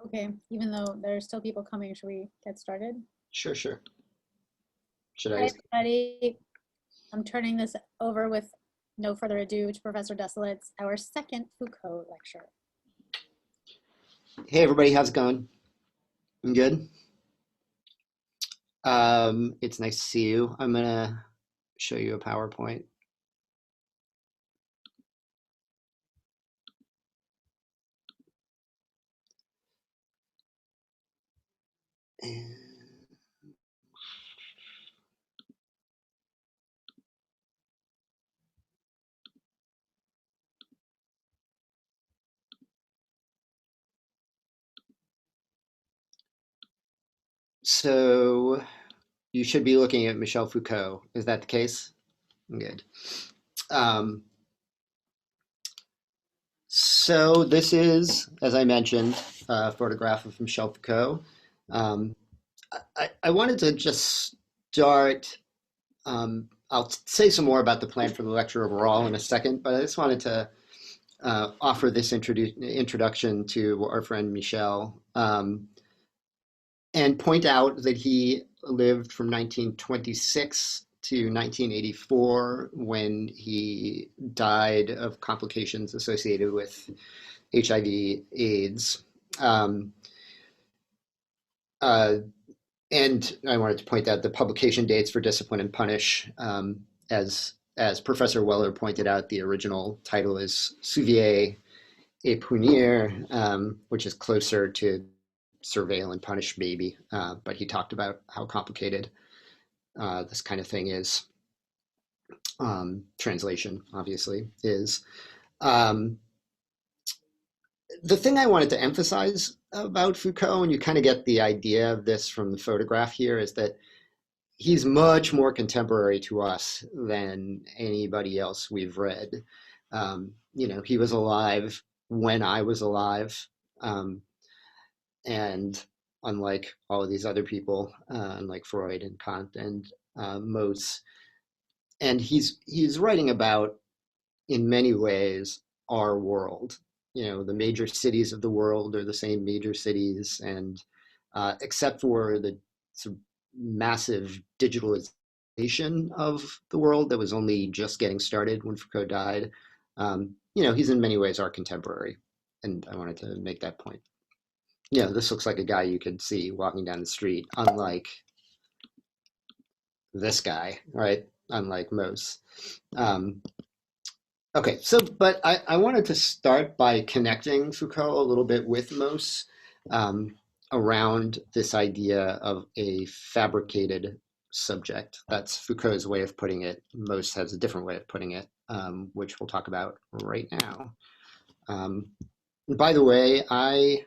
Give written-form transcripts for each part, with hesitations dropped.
Okay, even though there's still people coming, should we get started? Sure. Should Hi, I? everybody. I'm turning this over with no further ado to Professor Desilets, our second Foucault lecture. Hey, everybody, how's it going? I'm good. It's nice to see you. I'm gonna show you a PowerPoint. And so you should be looking at Michel Foucault. Is that the case? Good. So this is, as I mentioned, a photograph of Michel Foucault. I wanted to just start. I'll say some more about the plan for the lecture overall in a second, but I just wanted to offer this introduction to our friend Michel and point out that he lived from 1926 to 1984 when he died of complications associated with HIV/AIDS. And I wanted to point out the publication dates for Discipline and Punish. As Professor Weller pointed out, the original title is Surveiller et Punir, which is closer to Surveil and Punish, maybe. But he talked about how complicated this kind of thing is. Translation, obviously, is. The thing I wanted to emphasize about Foucault, and you kind of get the idea of this from the photograph here, is that he's much more contemporary to us than anybody else we've read. He was alive when I was alive. And unlike all of these other people, unlike Freud and Kant and Mohs, and he's writing about, in many ways, our world. The major cities of the world are the same major cities, and except for the sort of massive digitalization of the world that was only just getting started when Foucault died, he's in many ways our contemporary, and I wanted to make that point. This looks like a guy you could see walking down the street, unlike this guy, right? Unlike Mohs. Okay, but I wanted to start by connecting Foucault a little bit with Mohs around this idea of a fabricated subject. That's Foucault's way of putting it. Mohs has a different way of putting it, which we'll talk about right now. By the way, I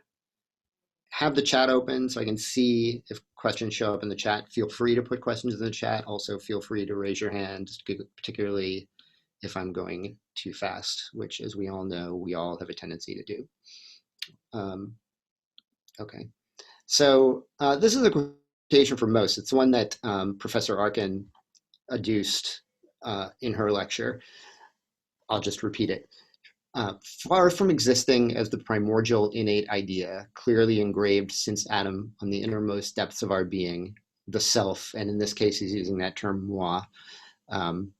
have the chat open so I can see if questions show up in the chat. Feel free to put questions in the chat. Also, feel free to raise your hand, particularly if I'm going too fast, which, as we all know, we all have a tendency to do. Okay, so this is a quotation from Mohs. It's one that Professor Arkin adduced in her lecture. I'll just repeat it. Far from existing as the primordial innate idea, clearly engraved since Adam on the innermost depths of our being, the self, and in this case he's using that term moi, the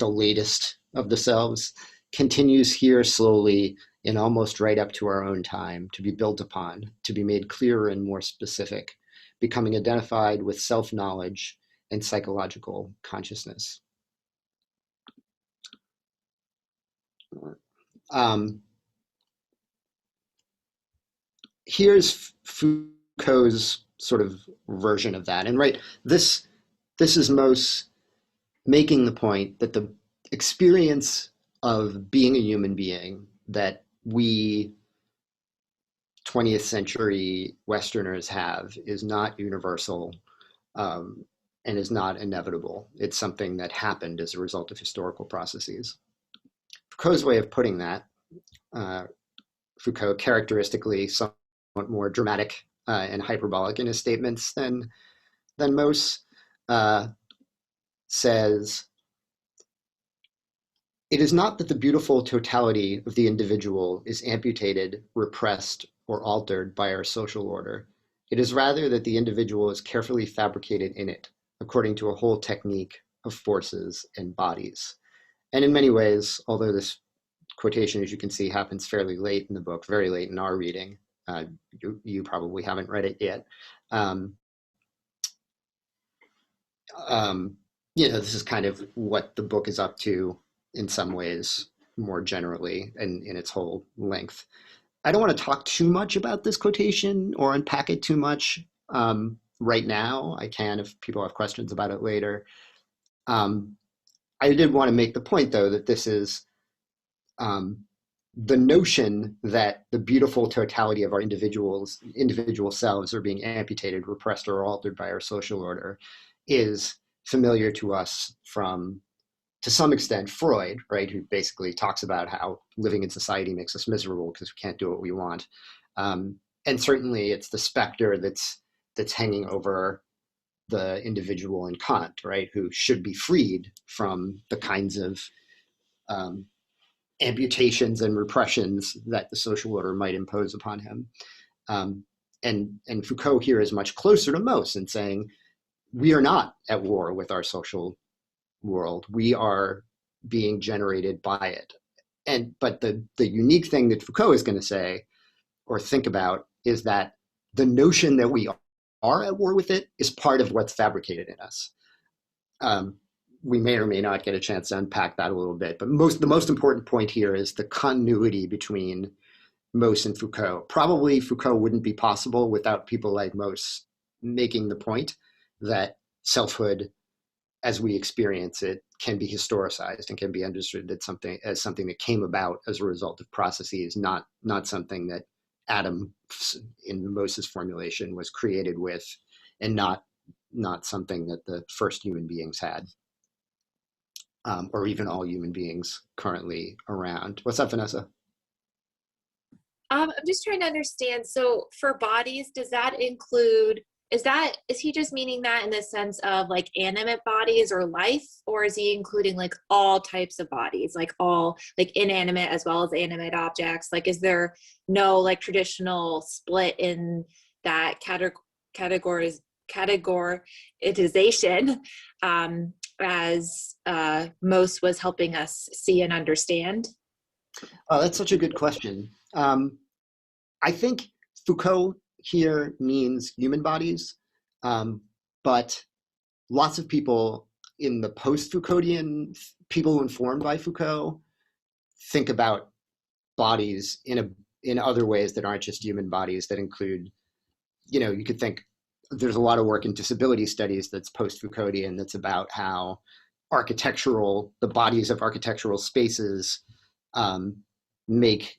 latest of the selves, continues here slowly and almost right up to our own time, to be built upon, to be made clearer and more specific, becoming identified with self-knowledge and psychological consciousness. Here's Foucault's sort of version of that. And right, this is Mohs making the point that the experience of being a human being that we 20th century Westerners have is not universal and is not inevitable. It's something that happened as a result of historical processes. Foucault's way of putting that, Foucault characteristically somewhat more dramatic and hyperbolic in his statements than Mohs, says, "It is not that the beautiful totality of the individual is amputated, repressed, or altered by our social order. It is rather that the individual is carefully fabricated in it, according to a whole technique of forces and bodies. And in many ways, although this quotation, as you can see, happens fairly late in the book, very late in our reading, you probably haven't read it yet. Um, this is kind of what the book is up to in some ways, more generally, and in its whole length. I don't want to talk too much about this quotation or unpack it too much right now. I can if people have questions about it later. I did want to make the point, though, that this is the notion that the beautiful totality of our individual selves are being amputated, repressed, or altered by our social order is familiar to us from, to some extent, Freud, right, who basically talks about how living in society makes us miserable because we can't do what we want. And certainly it's the specter that's hanging over the individual in Kant, right, who should be freed from the kinds of amputations and repressions that the social order might impose upon him. And Foucault here is much closer to Mohs in saying, we are not at war with our social world. We are being generated by it. But the unique thing that Foucault is going to say or think about is that the notion that we are at war with it is part of what's fabricated in us. We may or may not get a chance to unpack that a little bit, but the most important point here is the continuity between Mohs and Foucault. Probably Foucault wouldn't be possible without people like Mohs making the point that selfhood, as we experience it, can be historicized and can be understood as something that came about as a result of processes, not something that Adam, in Mohs's formulation, was created with, and not something that the first human beings had. Or even all human beings currently around. What's up, Vanessa? I'm just trying to understand. So for bodies, does that include, is he just meaning that in the sense of like animate bodies or life, or is he including like all types of bodies, like all like inanimate as well as animate objects? Like, is there no like traditional split in that categorization as Mohs was helping us see and understand? Oh, that's such a good question. I think Foucault here means human bodies, but lots of people in the post-Foucauldian, people informed by Foucault, think about bodies in other ways that aren't just human bodies, that include, you could think, there's a lot of work in disability studies that's post-Foucauldian that's about how the bodies of architectural spaces make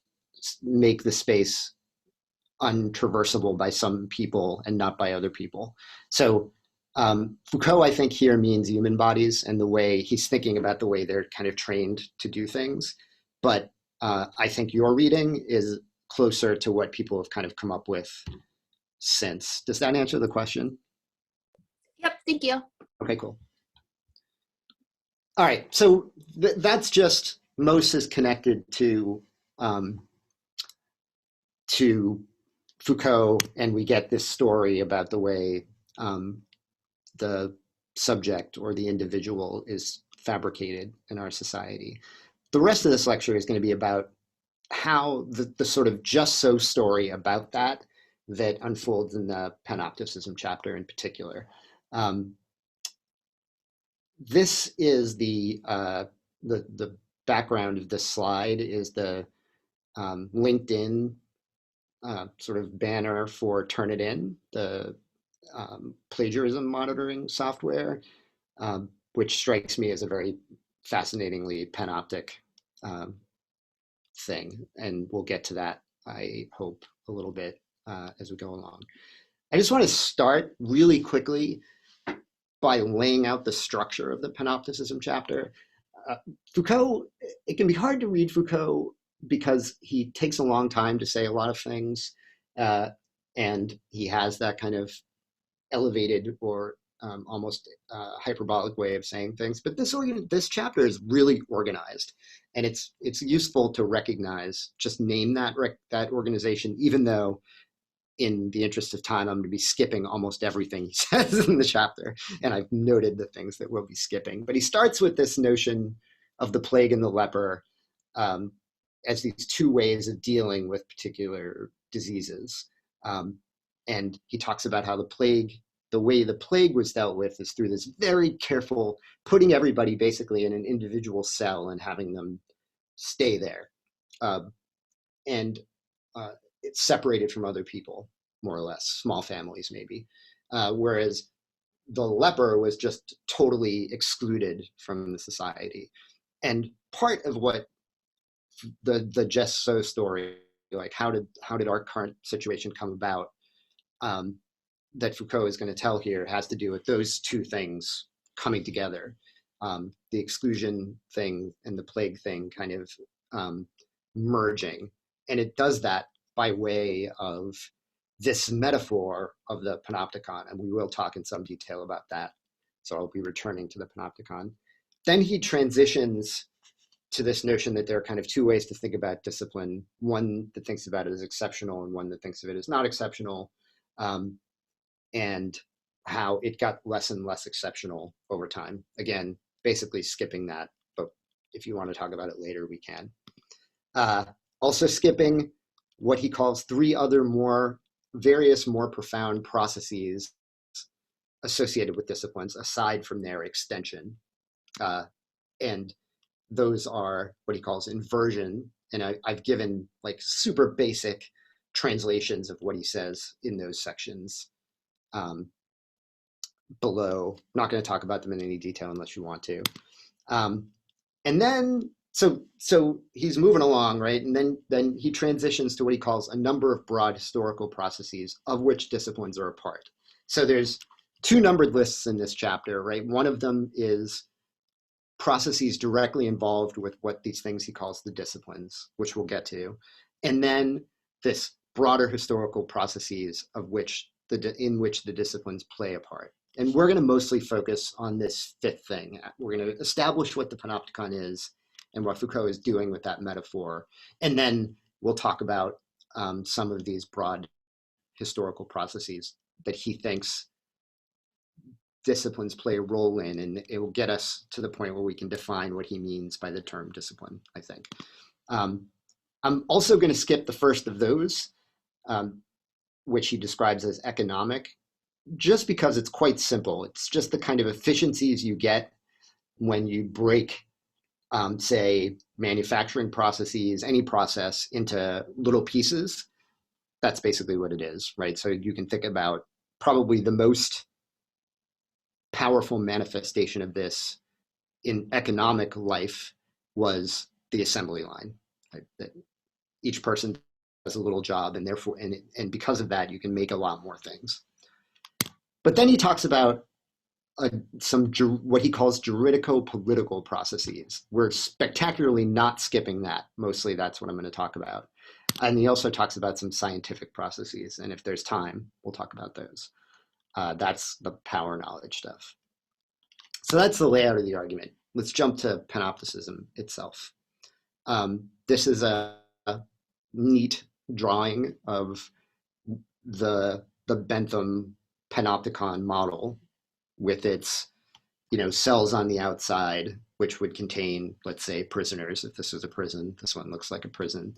the space untraversable by some people and not by other people. So Foucault, I think, here means human bodies and the way he's thinking about the way they're kind of trained to do things. But I think your reading is closer to what people have kind of come up with since. Does that answer the question? Yep, thank you. Okay, cool. All right, so that's just Mohs is connected to Foucault, and we get this story about the way the subject or the individual is fabricated in our society. The rest of this lecture is going to be about how the sort of just so story about that unfolds in the Panopticism chapter in particular. This is the background of this slide is the LinkedIn sort of banner for Turnitin, the plagiarism monitoring software, which strikes me as a very fascinatingly panoptic thing. And we'll get to that, I hope, a little bit as we go along. I just want to start really quickly by laying out the structure of the Panopticism chapter. Foucault, it can be hard to read Foucault because he takes a long time to say a lot of things, and he has that kind of elevated or almost hyperbolic way of saying things. But this chapter is really organized, and it's useful to recognize, just name that organization, even though in the interest of time, I'm going to be skipping almost everything he says in the chapter, and I've noted the things that we'll be skipping. But he starts with this notion of the plague and the leper as these two ways of dealing with particular diseases. And he talks about how the way the plague was dealt with is through this very careful putting everybody basically in an individual cell and having them stay there. It's separated from other people, more or less, small families maybe. Whereas the leper was just totally excluded from the society. And part of what the Just So story, like how did our current situation come about, that Foucault is going to tell here, has to do with those two things coming together. The exclusion thing and the plague thing kind of merging. And it does that by way of this metaphor of the Panopticon, and we will talk in some detail about that. So I'll be returning to the Panopticon. Then he transitions to this notion that there are kind of two ways to think about discipline, one that thinks about it as exceptional and one that thinks of it as not exceptional, and how it got less and less exceptional over time. Again, basically skipping that, but if you want to talk about it later, we can. Also skipping what he calls three other various more profound processes associated with disciplines aside from their extension. And those are what he calls inversion. And I've given like super basic translations of what he says in those sections below. I'm not going to talk about them in any detail unless you want to. And then, so he's moving along, right? And then he transitions to what he calls a number of broad historical processes of which disciplines are a part. So there's two numbered lists in this chapter, right? One of them is processes directly involved with what these things he calls the disciplines, which we'll get to. And then this broader historical processes of which in which the disciplines play a part. And we're going to mostly focus on this fifth thing. We're going to establish what the Panopticon is and what Foucault is doing with that metaphor. And then we'll talk about some of these broad historical processes that he thinks disciplines play a role in, and it will get us to the point where we can define what he means by the term discipline, I think. I'm also going to skip the first of those, which he describes as economic, just because it's quite simple. It's just the kind of efficiencies you get when you break, say, manufacturing processes, any process, into little pieces. That's basically what it is, right? So you can think about probably the most powerful manifestation of this in economic life was the assembly line, right? That each person does a little job, and therefore, and because of that, you can make a lot more things. But then he talks about what he calls juridico political processes. We're spectacularly not skipping that. Mostly that's what I'm going to talk about. And he also talks about some scientific processes. And if there's time, we'll talk about those. That's the power knowledge stuff. So that's the layout of the argument. Let's jump to Panopticism itself. This is a neat drawing of the Bentham Panopticon model with its, cells on the outside, which would contain, let's say, prisoners. If this was a prison, this one looks like a prison,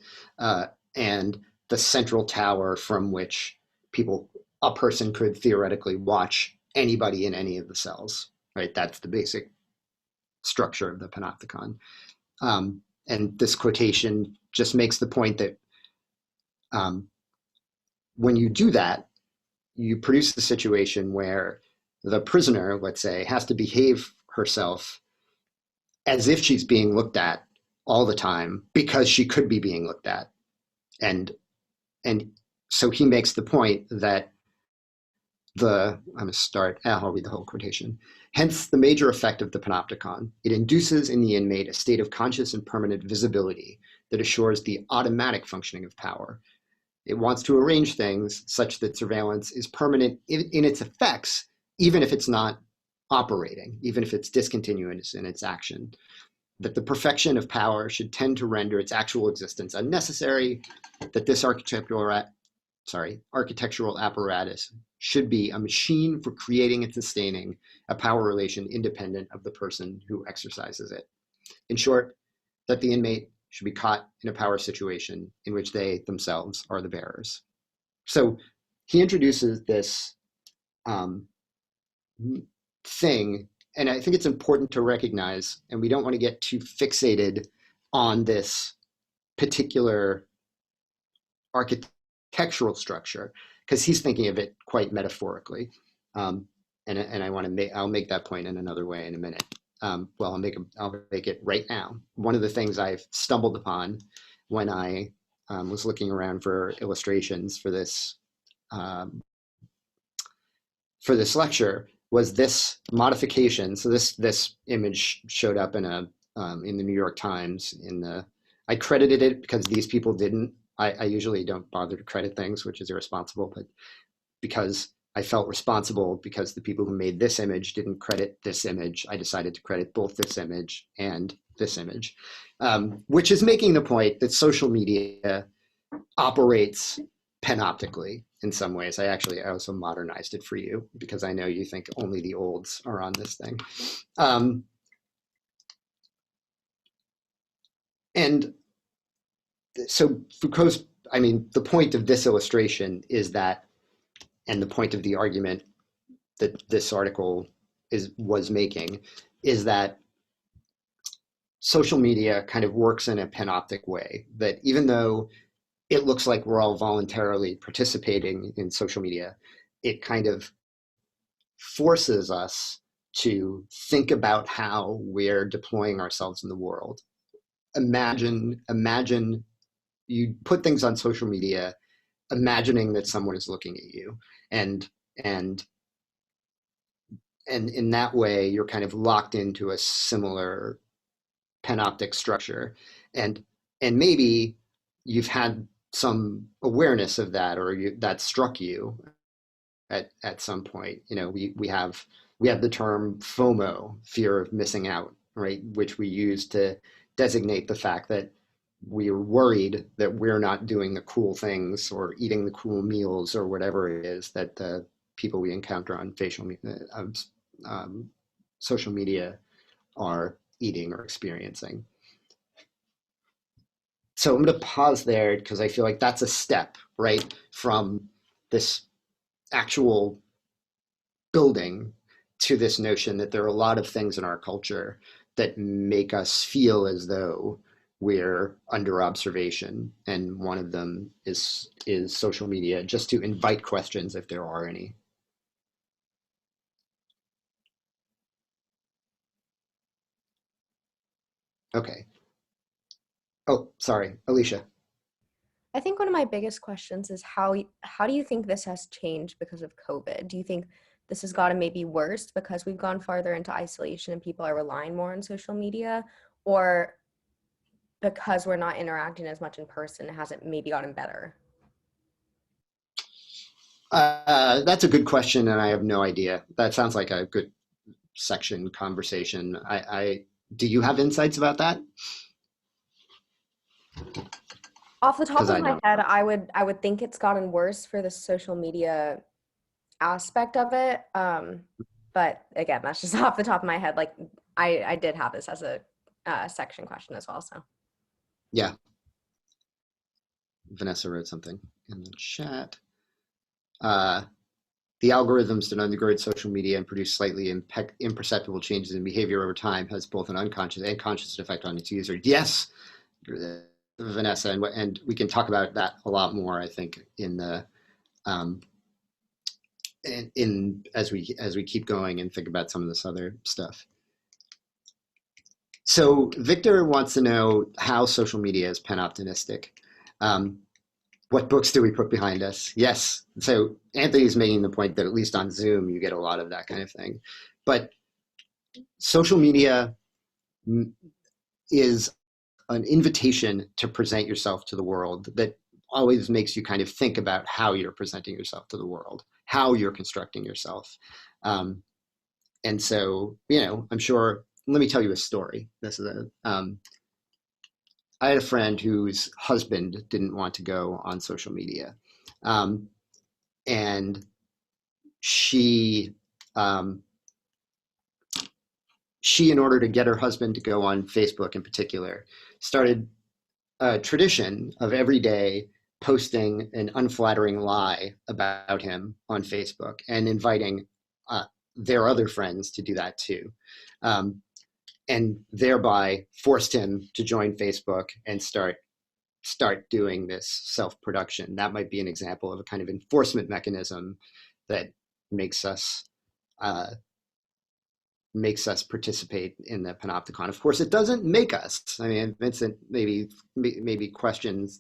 and the central tower from which a person could theoretically watch anybody in any of the cells, right? That's the basic structure of the Panopticon. And this quotation just makes the point that when you do that, you produce the situation where the prisoner, let's say, has to behave herself as if she's being looked at all the time because she could be being looked at. And so he makes the point that I'll read the whole quotation. Hence, the major effect of the Panopticon. It induces in the inmate a state of conscious and permanent visibility that assures the automatic functioning of power. It wants to arrange things such that surveillance is permanent in its effects even if it's not operating, even if it's discontinuous in its action, that the perfection of power should tend to render its actual existence unnecessary, that this architectural apparatus should be a machine for creating and sustaining a power relation independent of the person who exercises it. In short, that the inmate should be caught in a power situation in which they themselves are the bearers. So he introduces this thing, and I think it's important to recognize, and we don't want to get too fixated on this particular architectural structure, because he's thinking of it quite metaphorically. And I'll make that point in another way in a minute. Well, I'll make it right now. One of the things I've stumbled upon when I was looking around for illustrations for this lecture was this modification. So this image showed up in the New York Times. I credited it because these people didn't. I usually don't bother to credit things, which is irresponsible, but because I felt responsible because the people who made this image didn't credit this image, I decided to credit both this image and this image, which is making the point that social media operates panoptically in some ways. I also modernized it for you because I know you think only the olds are on this thing. And so Foucault's, the point of this illustration is that, and the point of the argument that this article was making, is that social media kind of works in a panoptic way, that even though it looks like we're all voluntarily participating in social media, it kind of forces us to think about how we're deploying ourselves in the world. Imagine you put things on social media, imagining that someone is looking at you, and in that way, you're kind of locked into a similar panoptic structure, and maybe you've had some awareness of that, or that struck you at some point. We have the term FOMO, fear of missing out, right, which we use to designate the fact that we're worried that we're not doing the cool things or eating the cool meals or whatever it is that the people we encounter on social media are eating or experiencing. So I'm going to pause there because I feel like that's a step, right, from this actual building to this notion that there are a lot of things in our culture that make us feel as though we're under observation, and one of them is social media, just to invite questions if there are any. Okay. Oh, sorry, Alicia. I think one of my biggest questions is how do you think this has changed because of COVID? Do you think this has gotten maybe worse because we've gone farther into isolation and people are relying more on social media, or because we're not interacting as much in person, has it maybe gotten better? That's a good question, and I have no idea. That sounds like a good section conversation. Do you have insights about that? Off the top of my head, I would think it's gotten worse for the social media aspect of it. But again, that's just off the top of my head. Like I did have this as a section question as well. So yeah, Vanessa wrote something in the chat. The algorithms that undergird social media and produce slightly imperceptible changes in behavior over time has both an unconscious and conscious effect on its user. Yes, Vanessa, and we can talk about that a lot more, I think, in the as we keep going and think about some of this other stuff. So Victor wants to know how social media is panopticistic. What books do we put behind us? Yes. So Anthony's making the point that at least on Zoom, you get a lot of that kind of thing. But social media is an invitation to present yourself to the world that always makes you kind of think about how you're presenting yourself to the world. how you're constructing yourself. And so, I'm sure, let me tell you a story. This is I had a friend whose husband didn't want to go on social media. And she, in order to get her husband to go on Facebook in particular, started a tradition of every day posting an unflattering lie about him on Facebook and inviting their other friends to do that too. And thereby forced him to join Facebook and start doing this self-production. That might be an example of a kind of enforcement mechanism that makes us participate in the Panopticon. Of course, it doesn't make us. I mean, Vincent maybe questions.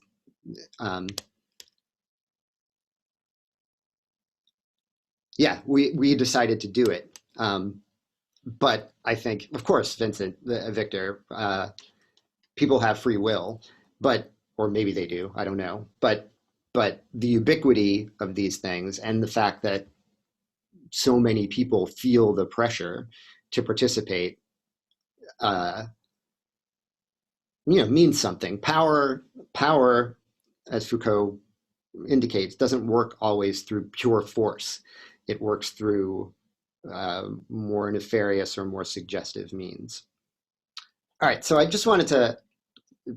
Yeah, we decided to do it. But I think, of course, Victor, people have free will, or maybe they do, I don't know. But the ubiquity of these things and the fact that so many people feel the pressure to participate, means something. Power, as Foucault indicates, doesn't work always through pure force. It works through more nefarious or more suggestive means. All right, so I just wanted to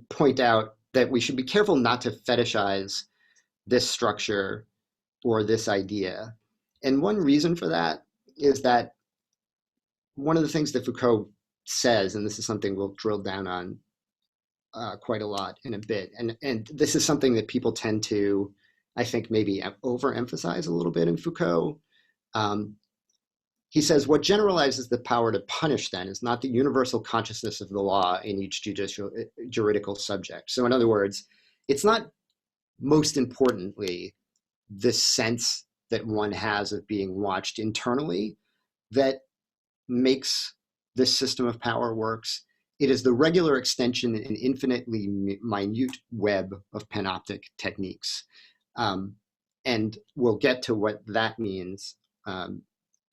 point out that we should be careful not to fetishize this structure or this idea. And one reason for that is that one of the things that Foucault says, and this is something we'll drill down on quite a lot in a bit, and this is something that people tend to, I think, maybe overemphasize a little bit in Foucault. He says, what generalizes the power to punish then is not the universal consciousness of the law in each juridical subject. So in other words, it's not most importantly the sense that one has of being watched internally that makes this system of power works. It is the regular extension in an infinitely minute web of panoptic techniques. And we'll get to what that means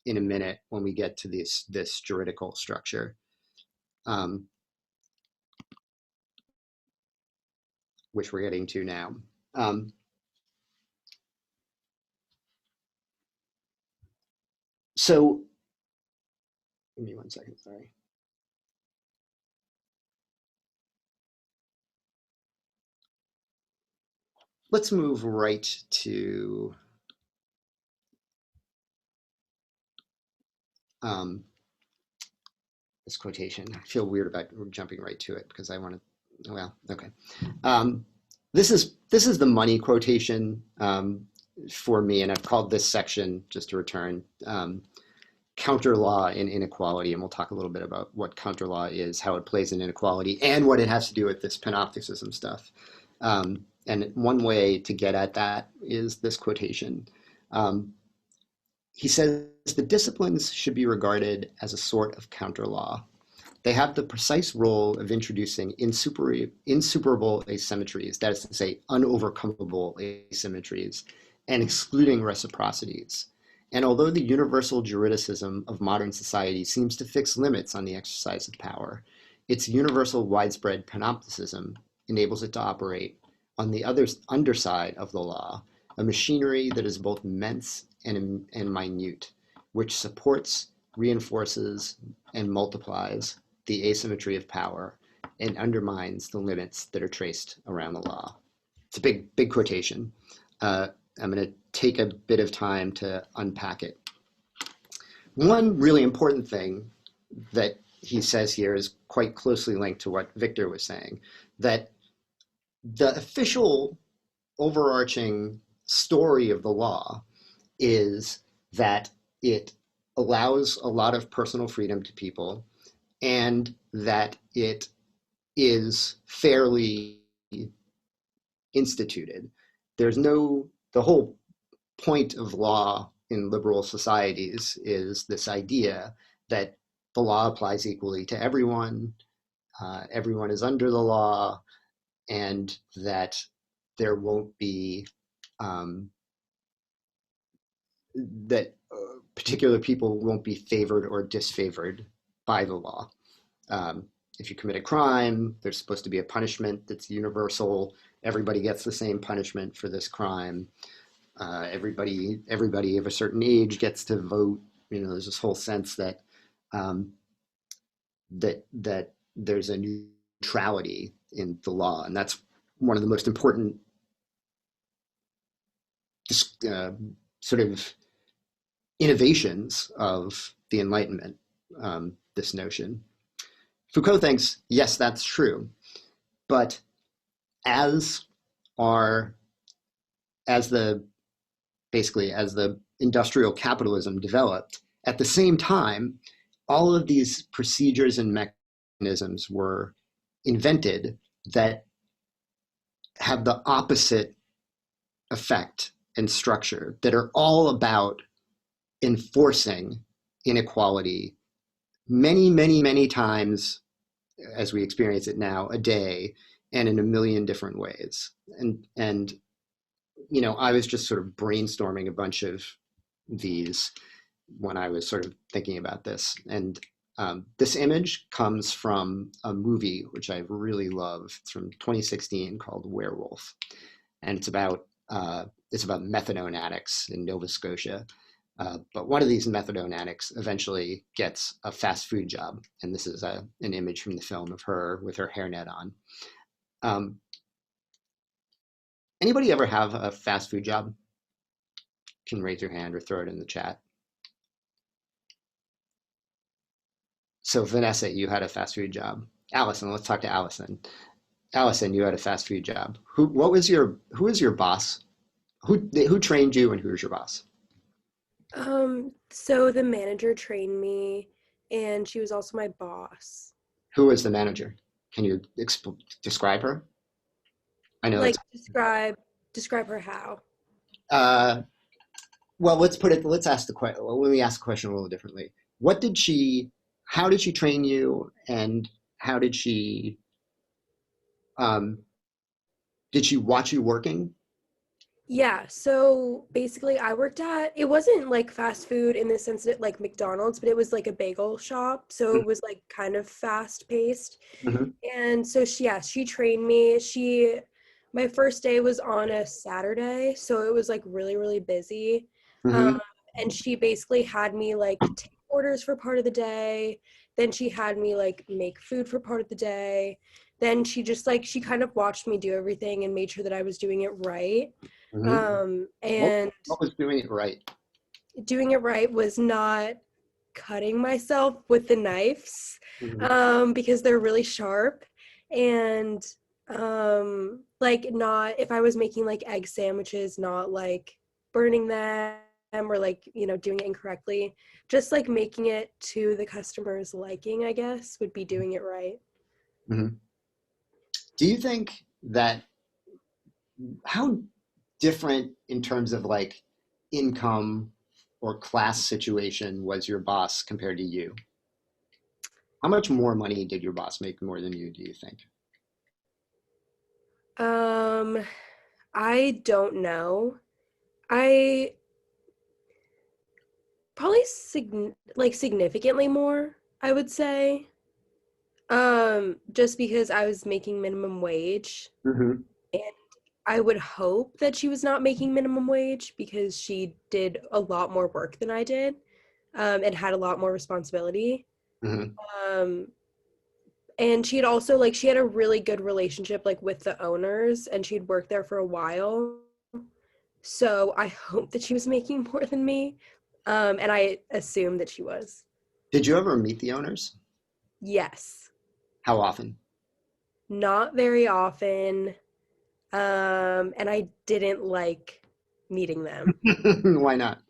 in a minute when we get to this juridical structure, which we're getting to now. So, give me 1 second, sorry. Let's move right to this quotation. I feel weird about jumping right to it because I want to, well, okay. This is the money quotation for me, and I've called this section, just to return, counter law in inequality, and we'll talk a little bit about what counter law is, how it plays in inequality, and what it has to do with this panopticism stuff. And one way to get at that is this quotation. He says, the disciplines should be regarded as a sort of counter law. They have the precise role of introducing insuperable asymmetries, that is to say, unovercomable asymmetries, and excluding reciprocities. And although the universal juridicism of modern society seems to fix limits on the exercise of power, its universal widespread panopticism enables it to operate on the underside of the law, a machinery that is both immense and minute, which supports, reinforces, and multiplies the asymmetry of power and undermines the limits that are traced around the law. It's a big quotation. I'm going to take a bit of time to unpack it. One really important thing that he says here is quite closely linked to what Victor was saying, that the official overarching story of the law is that it allows a lot of personal freedom to people and that it is fairly instituted. The whole point of law in liberal societies is this idea that the law applies equally to everyone, everyone is under the law, and that there won't be that particular people won't be favored or disfavored by the law. If you commit a crime, there's supposed to be a punishment that's universal. Everybody gets the same punishment for this crime. Everybody of a certain age gets to vote. You know, there's this whole sense that that there's a neutrality in the law, and that's one of the most important sort of innovations of the Enlightenment. This notion. Foucault thinks, yes, that's true, but as the industrial capitalism developed, at the same time, all of these procedures and mechanisms were invented that have the opposite effect and structure, that are all about enforcing inequality many, many, many times, as we experience it now, a day, and in a million different ways. And you know, I was just sort of brainstorming a bunch of these when I was sort of thinking about this. And this image comes from a movie which I really love. It's from 2016 called Werewolf, and it's about methadone addicts in Nova Scotia. But one of these methadone addicts eventually gets a fast food job, and this is an image from the film of her with her hairnet on. Anybody ever have a fast food job? You can raise your hand or throw it in the chat. So Vanessa, you had a fast food job. Allison, let's talk to Allison. Allison, you had a fast food job. Who was your boss? Who trained you, and who was your boss? So the manager trained me, and she was also my boss. Who was the manager? Can you describe her? I know. Like, describe her how? Well, let's ask the question. Well, let me ask the question a little differently. How did she train you, and how did she watch you working? Yeah, so basically it wasn't like fast food in the sense that like McDonald's, but it was like a bagel shop. So it was like kind of fast paced. Mm-hmm. And so she trained me. My first day was on a Saturday, so it was like really, really busy. Mm-hmm. And she basically had me like take orders for part of the day. Then she had me like make food for part of the day. Then she kind of watched me do everything and made sure that I was doing it right. Mm-hmm. And what was doing it right? Doing it right was not cutting myself with the knives, because they're really sharp, and like not, if I was making like egg sandwiches, not like burning them or like, you know, doing it incorrectly, just like making it to the customer's liking, I guess, would be doing it right. Mm-hmm. Do you think that, how different in terms of like income or class situation was your boss compared to you? How much more money did your boss make more than you, do you think? I don't know. I probably significantly more, I would say. Just because I was making minimum wage, Mm-hmm. and I would hope that she was not making minimum wage because she did a lot more work than I did, and had a lot more responsibility. Mm-hmm. And she had a really good relationship like with the owners, and she'd worked there for a while. So I hope that she was making more than me. And I assume that she was. Did you ever meet the owners? Yes. How often? Not very often. And I didn't like meeting them. Why not?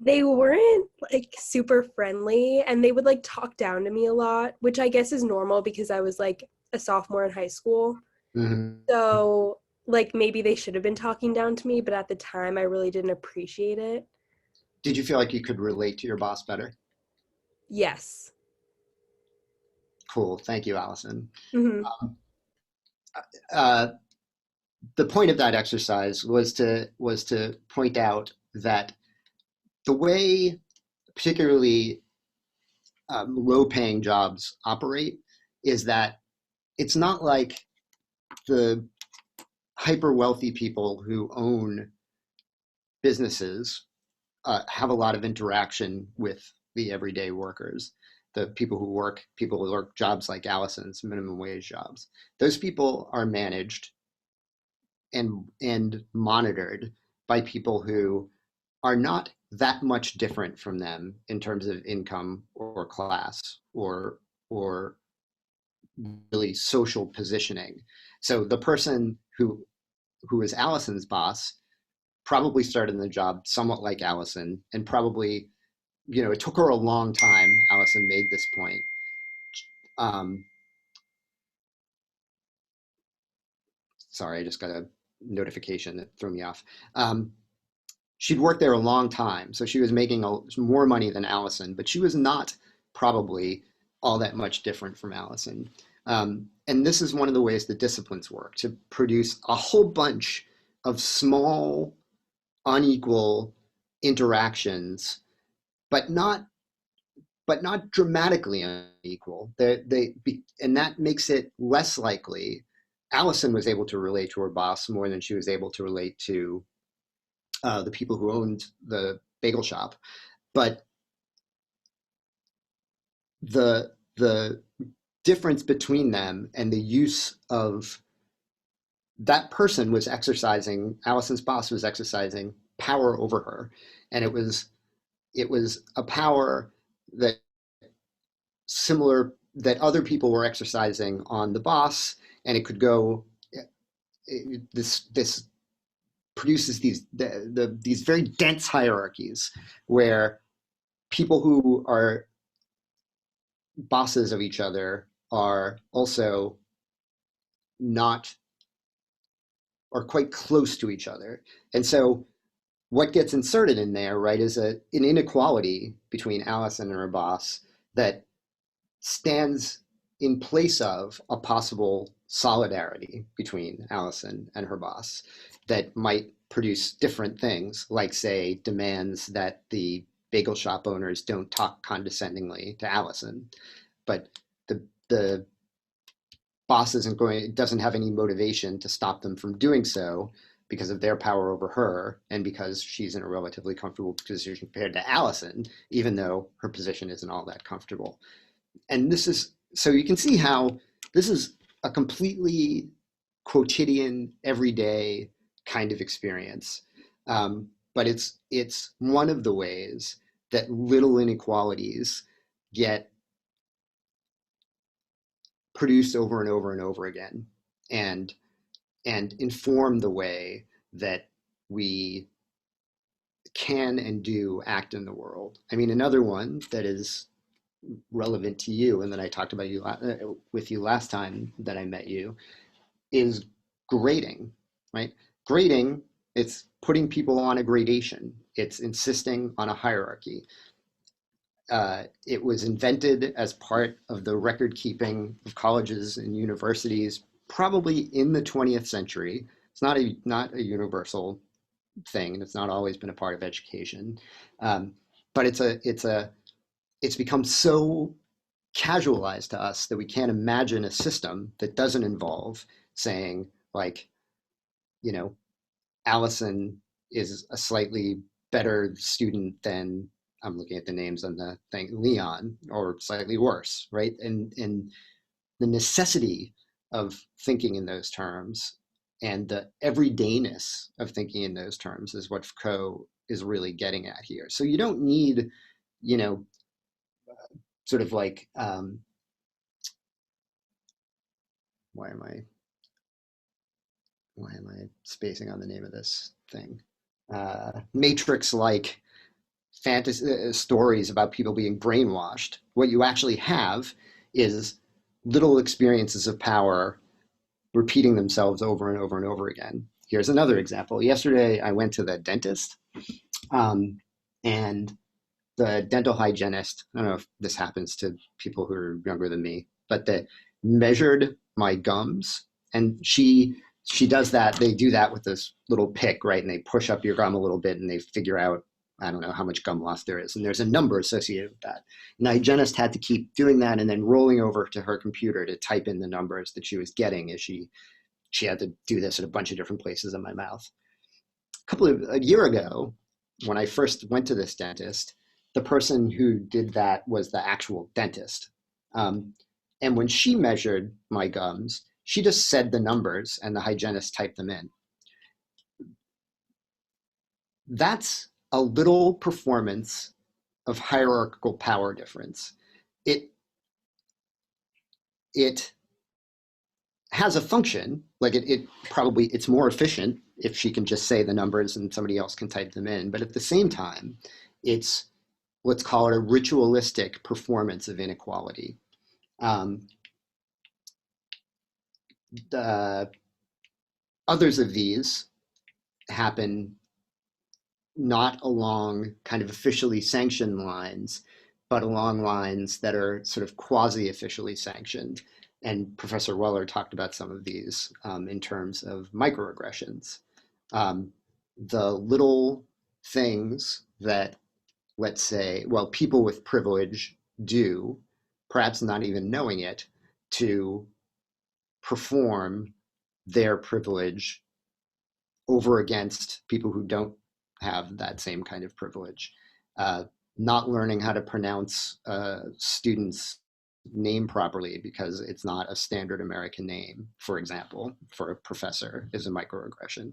They weren't like super friendly, and they would like talk down to me a lot, which I guess is normal because I was like a sophomore in high school. Mm-hmm. So like maybe they should have been talking down to me, but at the time I really didn't appreciate it. Did you feel like you could relate to your boss better? Yes. Cool. Thank you, Allison. Mm-hmm. The point of that exercise was to point out that the way particularly low-paying jobs operate is that it's not like the hyper-wealthy people who own businesses have a lot of interaction with the everyday workers, the people who work jobs like Allison's, minimum wage jobs. Those people are managed and monitored by people who are not that much different from them in terms of income or class or really social positioning. So the person who is Allison's boss probably started in the job somewhat like Allison, and probably, it took her a long time. Allison made this point. Sorry, I just got a notification that threw me off. She'd worked there a long time, so she was making more money than Allison, but she was not probably all that much different from Allison. And this is one of the ways the disciplines work, to produce a whole bunch of small, unequal interactions, but not dramatically unequal. And that makes it less likely. Allison was able to relate to her boss more than she was able to relate to the people who owned the bagel shop. But the difference between them and the use of that person was exercising, Allison's boss was exercising power over her. And it was a power that other people were exercising on the boss, and it could go, this produces these very dense hierarchies where people who are bosses of each other are also quite close to each other. And so what gets inserted in there, right, is an inequality between Allison and her boss that stands in place of a possible solidarity between Allison and her boss that might produce different things, like, say, demands that the bagel shop owners don't talk condescendingly to Allison. But the boss doesn't have any motivation to stop them from doing so because of their power over her, and because she's in a relatively comfortable position compared to Allison, even though her position isn't all that comfortable. And so you can see how this is a completely quotidian, everyday kind of experience. But it's one of the ways that little inequalities get produced over and over and over again, and inform the way that we can and do act in the world. I mean, another one that is relevant to you, and that I talked about with you last time that I met you, is grading, right? Grading, it's putting people on a gradation. It's insisting on a hierarchy. It was invented as part of the record keeping of colleges and universities, probably in the 20th century. It's not a universal thing, and it's not always been a part of education. But it's become so casualized to us that we can't imagine a system that doesn't involve saying, like, Allison is a slightly better student than, I'm looking at the names on the thing, Leon, or slightly worse, right? And the necessity of thinking in those terms and the everydayness of thinking in those terms is what Foucault is really getting at here. So you don't need, sort of like, why am I spacing on the name of this thing? Matrix-like fantasy stories about people being brainwashed. What you actually have is little experiences of power repeating themselves over and over and over again. Here's another example. Yesterday, I went to the dentist, and the dental hygienist, I don't know if this happens to people who are younger than me, but they measured my gums, and she does that. They do that with this little pick, right? And they push up your gum a little bit, and they figure out I don't know how much gum loss there is. And there's a number associated with that. And the hygienist had to keep doing that and then rolling over to her computer to type in the numbers that she was getting as she had to do this at a bunch of different places in my mouth. A year ago, when I first went to this dentist, the person who did that was the actual dentist. And when she measured my gums, she just said the numbers and the hygienist typed them in. That's a little performance of hierarchical power difference. It has a function, like it's more efficient if she can just say the numbers and somebody else can type them in. But at the same time, it's, let's call it a ritualistic performance of inequality. The others of these happen not along kind of officially sanctioned lines, but along lines that are sort of quasi-officially sanctioned. And Professor Weller talked about some of these in terms of microaggressions. The little things that, let's say, well, people with privilege do, perhaps not even knowing it, to perform their privilege over against people who don't have that same kind of privilege. Not learning how to pronounce a student's name properly because it's not a standard American name, for example, for a professor is a microaggression.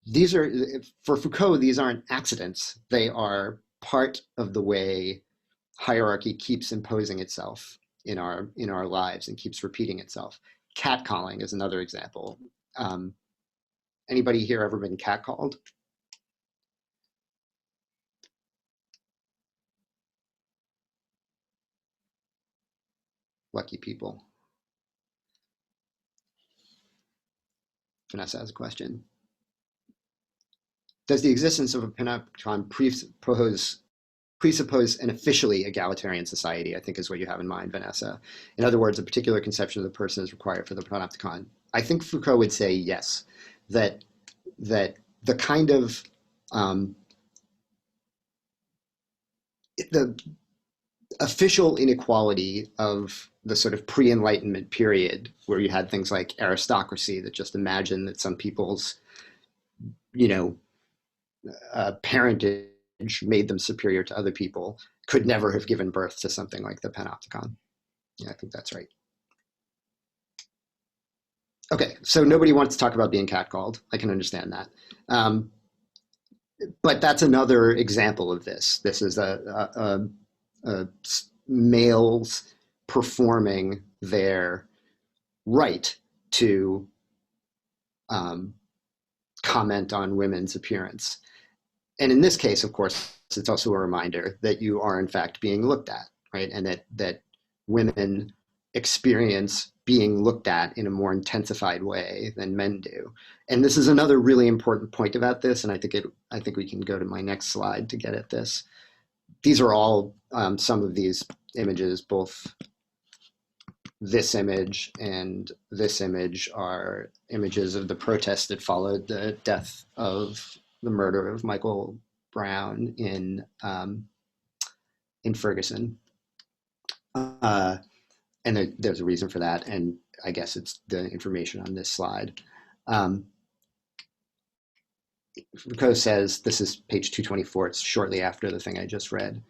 These are, for Foucault, these aren't accidents. They are part of the way hierarchy keeps imposing itself in our lives and keeps repeating itself. Catcalling is another example. Anybody here ever been catcalled? Lucky people. Vanessa has a question. Does the existence of a Panopticon presuppose an officially egalitarian society, I think is what you have in mind, Vanessa. In other words, a particular conception of the person is required for the Panopticon. I think Foucault would say yes, that the kind of, the official inequality of the sort of pre-Enlightenment period, where you had things like aristocracy that just imagined that some people's, parentage made them superior to other people, could never have given birth to something like the Panopticon. Yeah, I think that's right. Okay, so nobody wants to talk about being catcalled. I can understand that. But that's another example of this. This is a males performing their right to comment on women's appearance. And in this case, of course, it's also a reminder that you are in fact being looked at, right? And that women experience being looked at in a more intensified way than men do. And this is another really important point about this, and I think we can go to my next slide to get at this. These are all some of these images, both this image and this image are images of the protests that followed the death of the murder of Michael Brown in Ferguson. And there's a reason for that, and I guess it's the information on this slide. Foucault says, this is page 224, it's shortly after the thing I just read.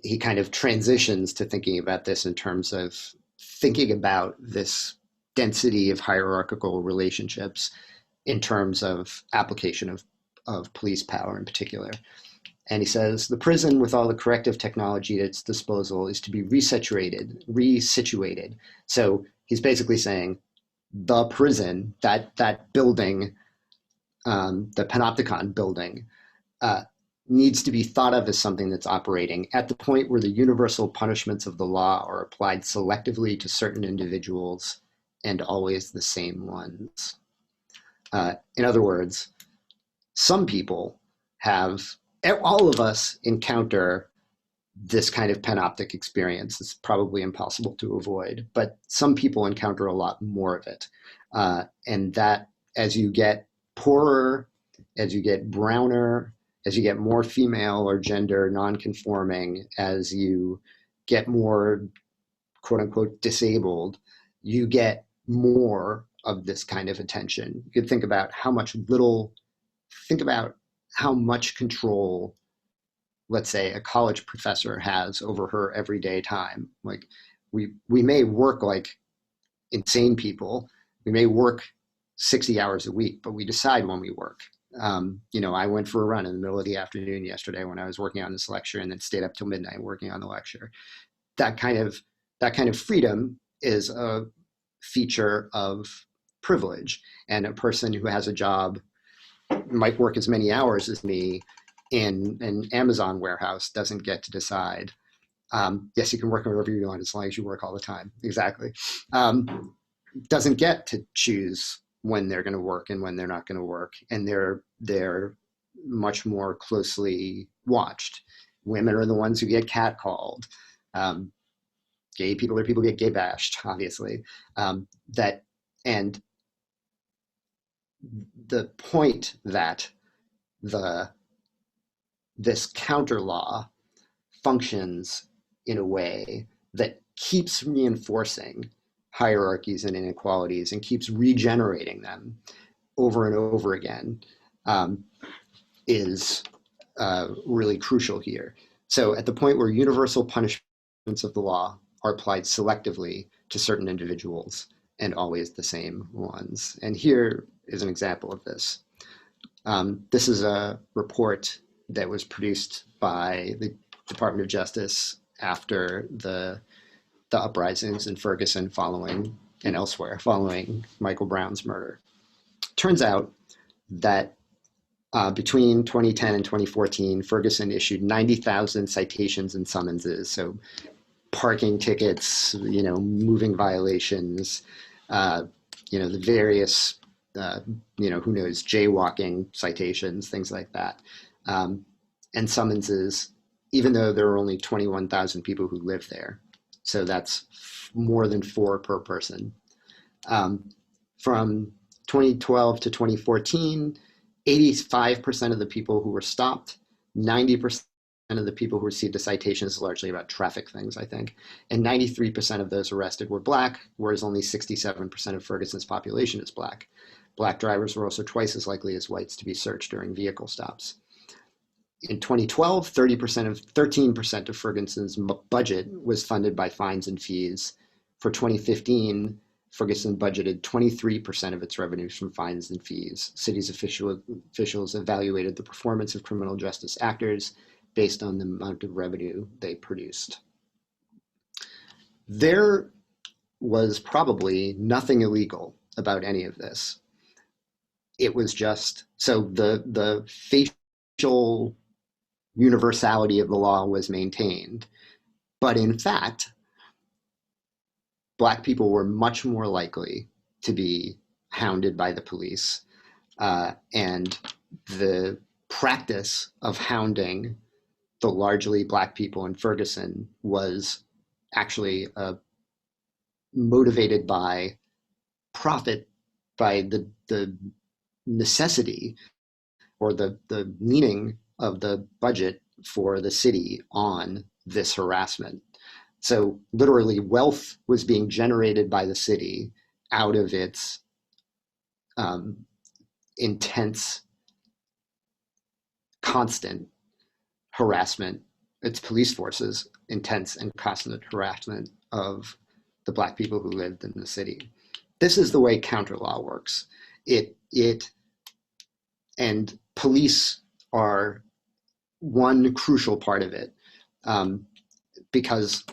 He kind of transitions to thinking about this in terms of thinking about this density of hierarchical relationships in terms of application of police power in particular. And he says, the prison with all the corrective technology at its disposal is to be resituated. So he's basically saying the prison, that building, the Panopticon building, needs to be thought of as something that's operating at the point where the universal punishments of the law are applied selectively to certain individuals and always the same ones. In other words, some people all of us encounter this kind of panoptic experience. It's probably impossible to avoid, but some people encounter a lot more of it. And that as you get poorer as you get browner, as you get more female or gender nonconforming, as you get more quote unquote disabled, you get more of this kind of attention. You could think about how much control, let's say, a college professor has over her everyday time. Like we may work like insane people. We may work 60 hours a week, but we decide when we work. I went for a run in the middle of the afternoon yesterday when I was working on this lecture, and then stayed up till midnight working on the lecture. That kind of freedom is a feature of privilege, and a person who has a job might work as many hours as me in an Amazon warehouse doesn't get to decide. Yes, you can work wherever you want as long as you work all the time. Exactly. Doesn't get to choose when they're going to work and when they're not going to work, and they're much more closely watched. Women are the ones who get catcalled. Gay people are people who get gay bashed, obviously. And the point that this counter law functions in a way that keeps reinforcing hierarchies and inequalities and keeps regenerating them over and over again is really crucial here. So at the point where universal punishments of the law are applied selectively to certain individuals and always the same ones. And here is an example of this. This is a report that was produced by the Department of Justice after the uprisings in Ferguson and elsewhere following Michael Brown's murder. Turns out that between 2010 and 2014, Ferguson issued 90,000 citations and summonses. So parking tickets, moving violations, the various, who knows, jaywalking citations, things like that. And summonses, even though there are only 21,000 people who live there. So that's more than 4 per person. From 2012 to 2014, 85% of the people who were stopped, 90% of the people who received a citation is largely about traffic things, I think, and 93% of those arrested were Black, whereas only 67% of Ferguson's population is Black. Black drivers were also twice as likely as whites to be searched during vehicle stops. In 2012, 13% of Ferguson's budget was funded by fines and fees. For 2015, Ferguson budgeted 23% of its revenues from fines and fees. City's officials evaluated the performance of criminal justice actors based on the amount of revenue they produced. There was probably nothing illegal about any of this. It was just, so the facial universality of the law was maintained. But in fact, Black people were much more likely to be hounded by the police. And the practice of hounding the largely Black people in Ferguson was actually motivated by profit, by the necessity or the meaning of the budget for the city on this harassment. So literally wealth was being generated by the city out of its intense, constant harassment, its police forces, intense and constant harassment of the Black people who lived in the city. This is the way counter law works. And police are one crucial part of it, because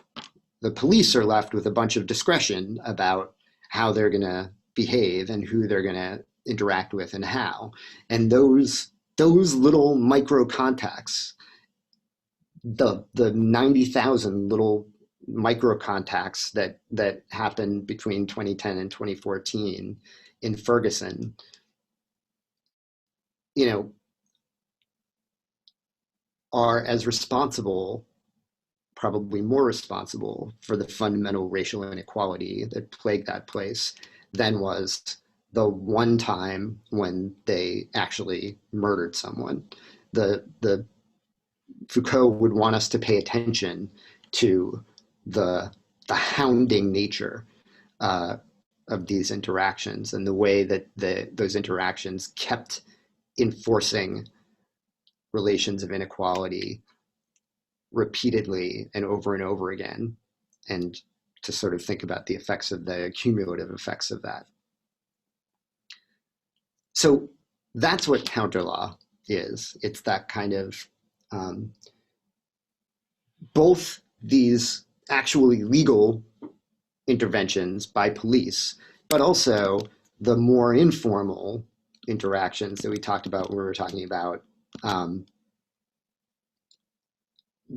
the police are left with a bunch of discretion about how they're going to behave and who they're going to interact with and how. And those little micro contacts, the 90,000 little micro contacts that happened between 2010 and 2014 in Ferguson, are as responsible, probably more responsible, for the fundamental racial inequality that plagued that place than was the one time when they actually murdered someone. The Foucault would want us to pay attention to the hounding nature of these interactions and the way that those interactions kept enforcing relations of inequality repeatedly and over again, and to sort of think about the effects of the cumulative effects of that. So that's what counter law is. It's that kind of both these actually legal interventions by police, but also the more informal interactions that we talked about when we were talking about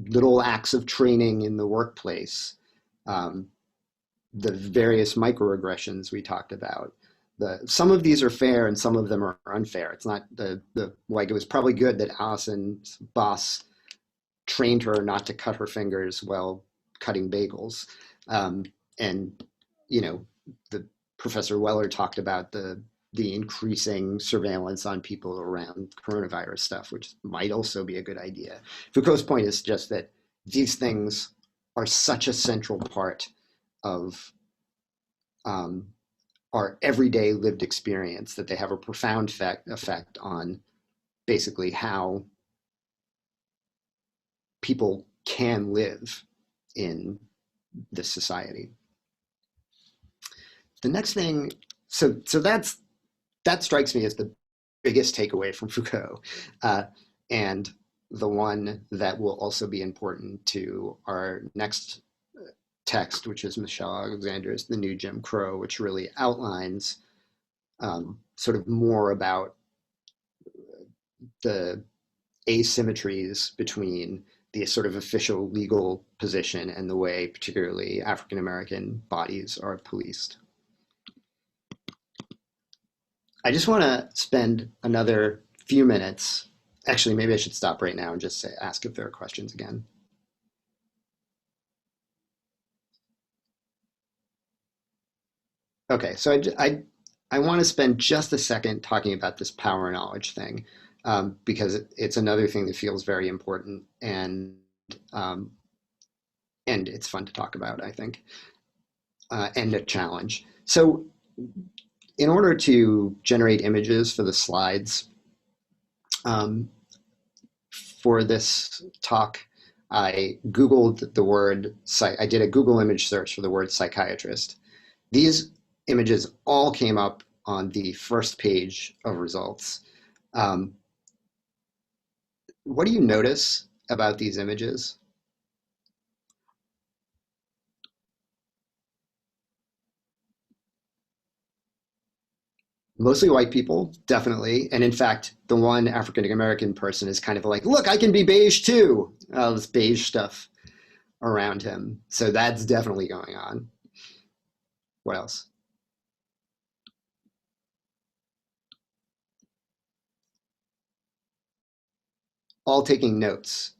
little acts of training in the workplace, the various microaggressions we talked about. Some of these are fair and some of them are unfair. It's not like it was probably good that Allison's boss trained her not to cut her fingers while cutting bagels. And, you know, the Professor Weller talked about the increasing surveillance on people around coronavirus stuff, which might also be a good idea. Foucault's point is just that these things are such a central part of our everyday lived experience that they have a profound effect on basically how people can live in this society. The next thing, so that strikes me as the biggest takeaway from Foucault, and the one that will also be important to our next text, which is Michel Alexander's The New Jim Crow, which really outlines sort of more about the asymmetries between the sort of official legal position and the way particularly African-American bodies are policed. I just want to spend another few minutes. Actually, maybe I should stop right now and just ask if there are questions again. Okay, so I want to spend just a second talking about this power knowledge thing, because it's another thing that feels very important, and it's fun to talk about, I think, and a challenge. So in order to generate images for the slides for this talk, I Googled the word, I did a Google image search for the word psychiatrist. These images all came up on the first page of results. What do you notice about these images? Mostly white people, definitely. And in fact, the one African-American person is kind of like, look, I can be beige too. All this beige stuff around him. So that's definitely going on. What else? All taking notes.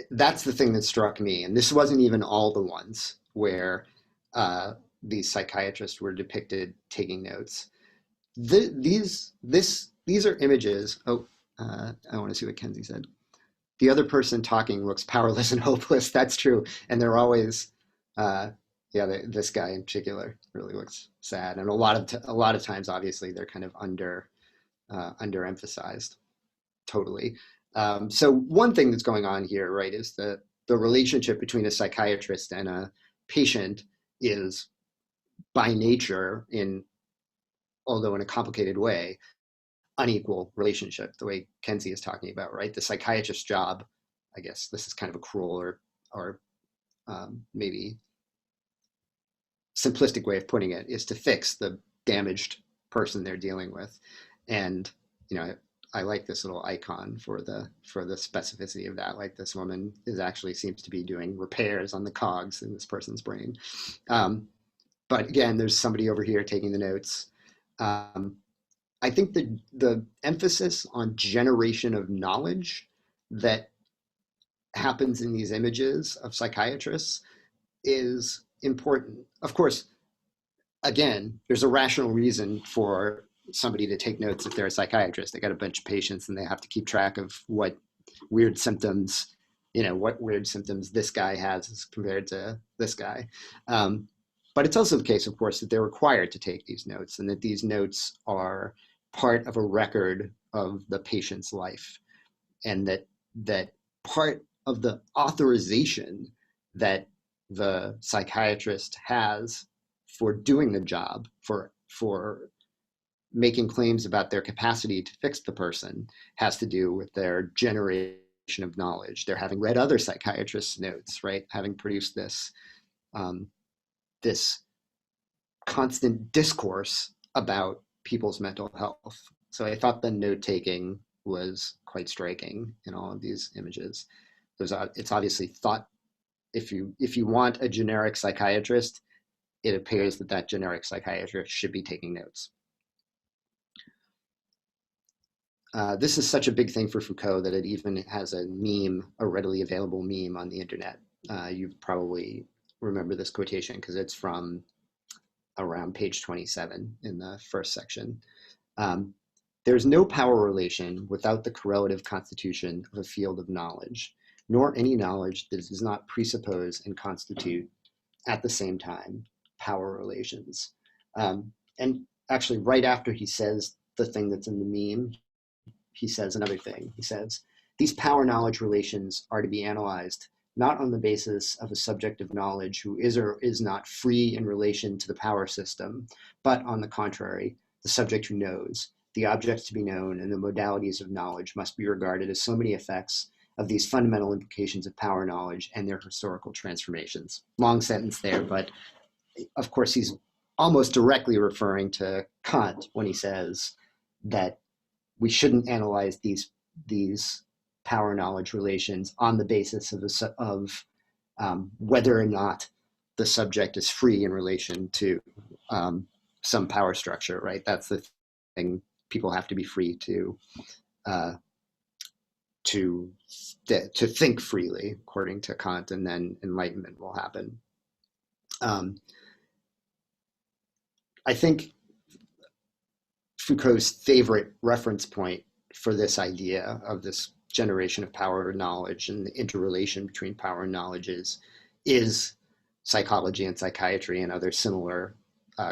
That's the thing that struck me. And this wasn't even all the ones where these psychiatrists were depicted taking notes. These are images. Oh, I want to see what Kenzie said. The other person talking looks powerless and hopeless. That's true. And they're always, this guy in particular really looks sad. And a lot of times, obviously, they're kind of underemphasized. Totally. So one thing that's going on here, right, is the relationship between a psychiatrist and a patient is by nature, although in a complicated way, unequal relationship, the way Kenzie is talking about, right? The psychiatrist's job, I guess this is kind of a cruel or maybe simplistic way of putting it, is to fix the damaged person they're dealing with. And, you know, I like this little icon for the specificity of that. Like, this woman seems to be doing repairs on the cogs in this person's brain. But again, there's somebody over here taking the notes. I think the emphasis on generation of knowledge that happens in these images of psychiatrists is important. Of course, again, there's a rational reason for somebody to take notes if they're a psychiatrist. They got a bunch of patients and they have to keep track of what weird symptoms, this guy has as compared to this guy. But it's also the case, of course, that they're required to take these notes, and that these notes are part of a record of the patient's life, and that part of the authorization that the psychiatrist has for doing the job, for making claims about their capacity to fix the person, has to do with their generation of knowledge. They're having read other psychiatrists' notes, right? Having produced this this constant discourse about people's mental health. So I thought the note-taking was quite striking in all of these images. It's obviously thought, if you want a generic psychiatrist, it appears that generic psychiatrist should be taking notes. This is such a big thing for Foucault that it even has a meme, a readily available meme on the internet. You probably remember this quotation because it's from around page 27 in the first section. There's no power relation without the correlative constitution of a field of knowledge, nor any knowledge that does not presuppose and constitute at the same time power relations. And actually, right after he says the thing that's in the meme, he says another thing. He says, these power knowledge relations are to be analyzed not on the basis of a subject of knowledge who is or is not free in relation to the power system, but on the contrary, the subject who knows, the objects to be known, and the modalities of knowledge must be regarded as so many effects of these fundamental implications of power knowledge and their historical transformations. Long sentence there, but of course he's almost directly referring to Kant when he says that we shouldn't analyze these power knowledge relations on the basis of whether or not the subject is free in relation to some power structure, right? That's the thing. People have to be free to think freely, according to Kant, and then enlightenment will happen. I think Foucault's favorite reference point for this idea of this generation of power and knowledge and the interrelation between power and knowledge is psychology and psychiatry and other similar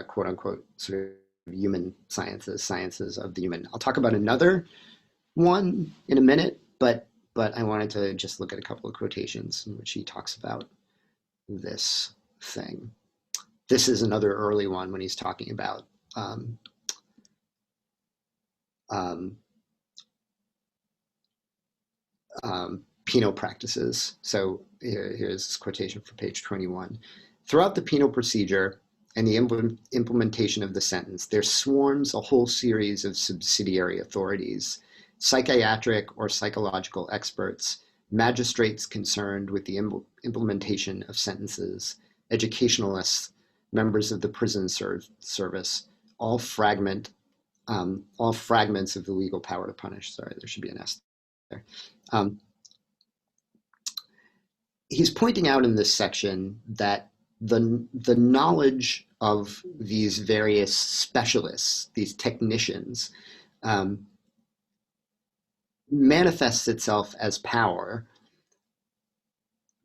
quote unquote sort of human sciences of the human. I'll talk about another one in a minute, but I wanted to just look at a couple of quotations in which he talks about this thing. This is another early one when he's talking about penal practices. So here's this quotation from page 21. Throughout the penal procedure and the implementation of the sentence, there swarms a whole series of subsidiary authorities, psychiatric or psychological experts, magistrates concerned with the implementation of sentences, educationalists, members of the prison service, all fragments of the legal power to punish. Sorry, there should be an S there. He's pointing out in this section that the knowledge of these various specialists, these technicians, manifests itself as power,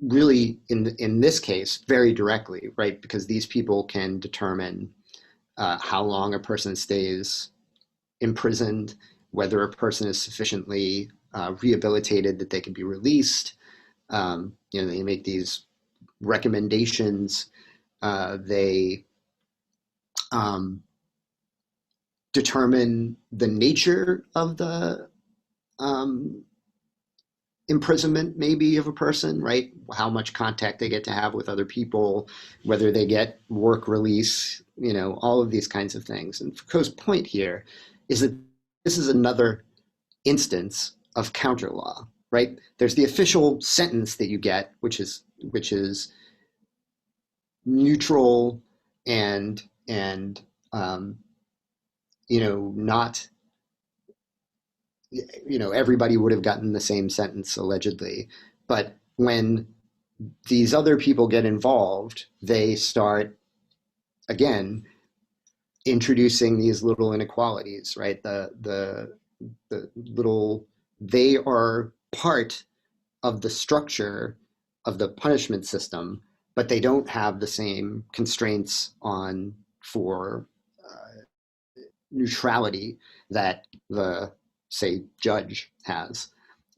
really in this case very directly, right? Because these people can determine how long a person stays imprisoned, whether a person is sufficiently rehabilitated that they can be released. They make these recommendations. They determine the nature of the imprisonment maybe of a person, right? How much contact they get to have with other people, whether they get work release, all of these kinds of things. And Foucault's point here is that this is another instance of counter law, right? There's the official sentence that you get, which is neutral and not, everybody would have gotten the same sentence allegedly. But when these other people get involved, they start, again, introducing these little inequalities, right? The little, they are part of the structure of the punishment system, but they don't have the same constraints on for neutrality that the, say, judge has.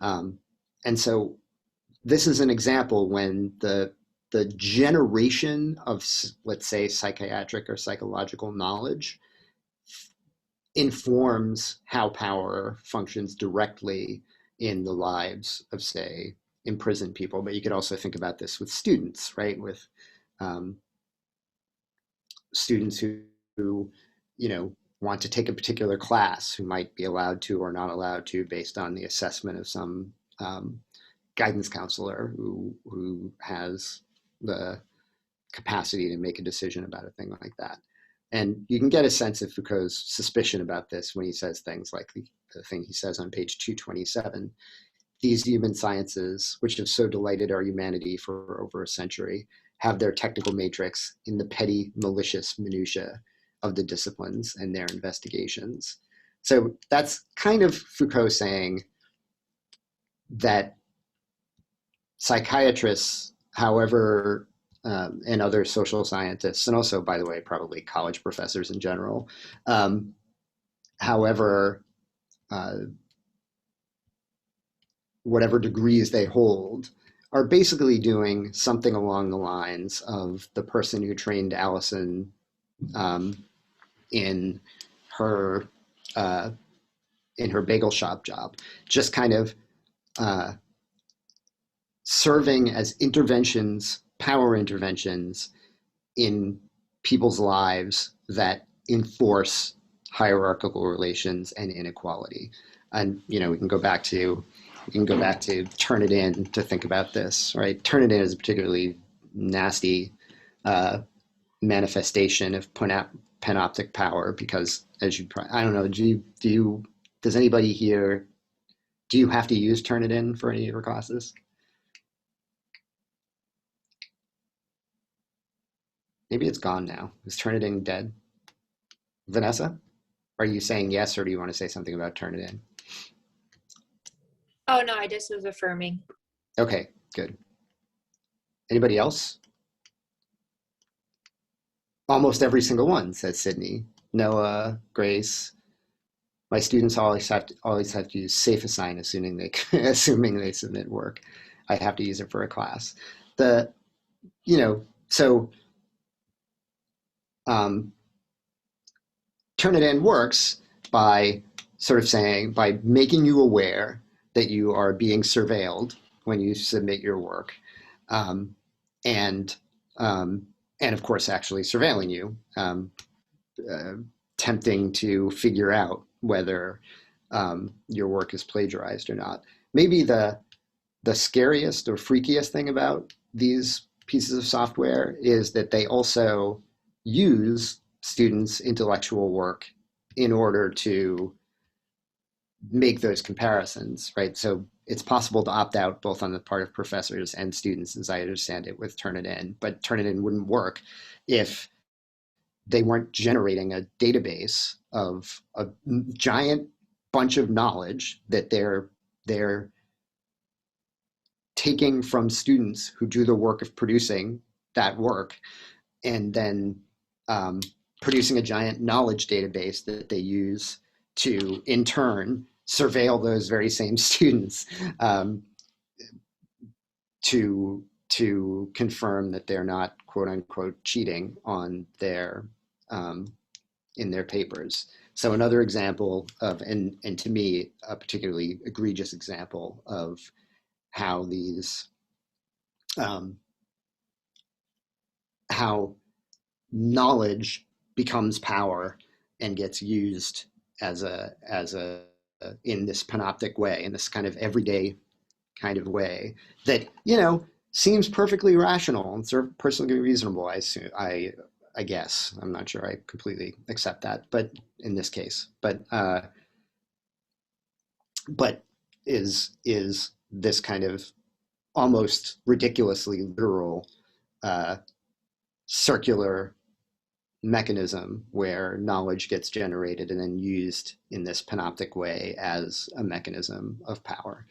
And so this is an example when the generation of, let's say, psychiatric or psychological knowledge informs how power functions directly in the lives of, say, imprisoned people. But you could also think about this with students, right? With students who, you know, want to take a particular class, who might be allowed to or not allowed to based on the assessment of some guidance counselor who has the capacity to make a decision about a thing like that. And you can get a sense of Foucault's suspicion about this when he says things like the thing he says on page 227, these human sciences, which have so delighted our humanity for over a century, have their technical matrix in the petty, malicious minutiae of the disciplines and their investigations. So that's kind of Foucault saying that psychiatrists, however, and other social scientists, and also, by the way, probably college professors in general, however, whatever degrees they hold, are basically doing something along the lines of the person who trained Allison in her bagel shop job, just kind of serving as interventions, power interventions in people's lives that enforce hierarchical relations and inequality. And you know, we can go back to Turn It In to think about this, right? Turn It In is a particularly nasty manifestation of panoptic power, because as you, I don't know, does anybody here, do you have to use Turn It In for any of your classes? Maybe it's gone now. Is Turn It In dead? Vanessa, are you saying yes, or do you want to say something about Turn It In? Oh, no, I just was affirming. Okay, good. Anybody else? Almost every single one, says Sydney. Noah, Grace. My students always have to use safe assign, assuming they submit work. I have to use it for a class. Turn It In works by sort of saying, by making you aware that you are being surveilled when you submit your work, and of course actually surveilling you, tempting to figure out whether your work is plagiarized or not. Maybe the scariest or freakiest thing about these pieces of software is that they also use students' intellectual work in order to make those comparisons, right? So it's possible to opt out both on the part of professors and students, as I understand it, with Turn It In, but Turn It In wouldn't work if they weren't generating a database of a giant bunch of knowledge that they're taking from students who do the work of producing that work, and then producing a giant knowledge database that they use to, in turn, surveil those very same students to confirm that they're not, quote unquote, cheating on their in their papers. So another example of, and to me, a particularly egregious example of how these how knowledge becomes power and gets used as a in this panoptic way, in this kind of everyday kind of way that, you know, seems perfectly rational and sort of personally reasonable. I guess I'm not sure I completely accept that, but in this case, but is this kind of almost ridiculously literal circular mechanism where knowledge gets generated and then used in this panoptic way as a mechanism of power.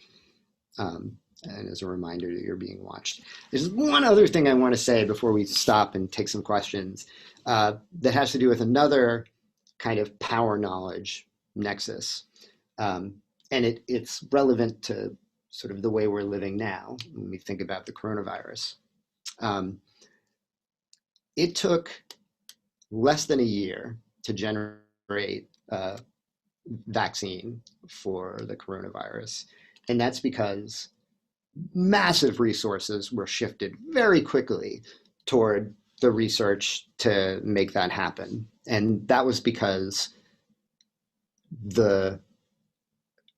And as a reminder that you're being watched. There's one other thing I want to say before we stop and take some questions that has to do with another kind of power knowledge nexus. And it's relevant to sort of the way we're living now when we think about the coronavirus. It took less than a year to generate a vaccine for the coronavirus. And that's because massive resources were shifted very quickly toward the research to make that happen. And that was because the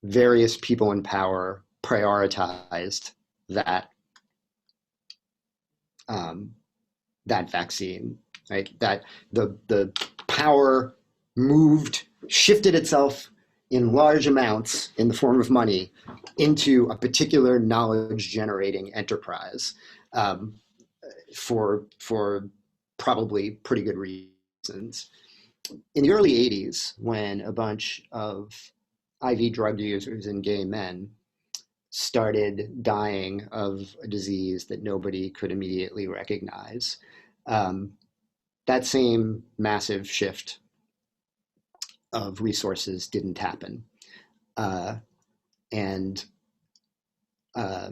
various people in power prioritized that that vaccine, right? That the power shifted itself in large amounts in the form of money into a particular knowledge-generating enterprise for probably pretty good reasons. In the early 80s, when a bunch of IV drug users and gay men started dying of a disease that nobody could immediately recognize, that same massive shift of resources didn't happen. And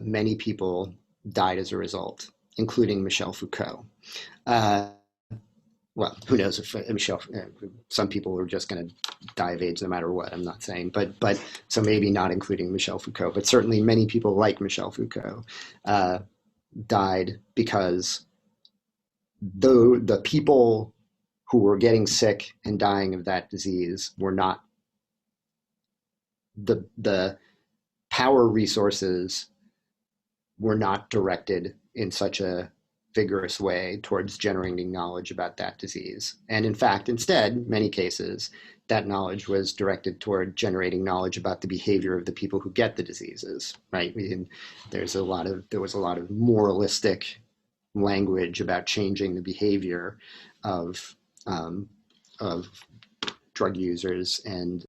many people died as a result, including Michel Foucault. Well, who knows if Michel, some people were just going to die of AIDS no matter what, I'm not saying, but so maybe not including Michel Foucault, but certainly many people like Michel Foucault died because the people who were getting sick and dying of that disease were not the power resources were not directed in such a vigorous way towards generating knowledge about that disease. And in fact, instead, many cases, that knowledge was directed toward generating knowledge about the behavior of the people who get the diseases, right? There was a lot of moralistic language about changing the behavior of drug users and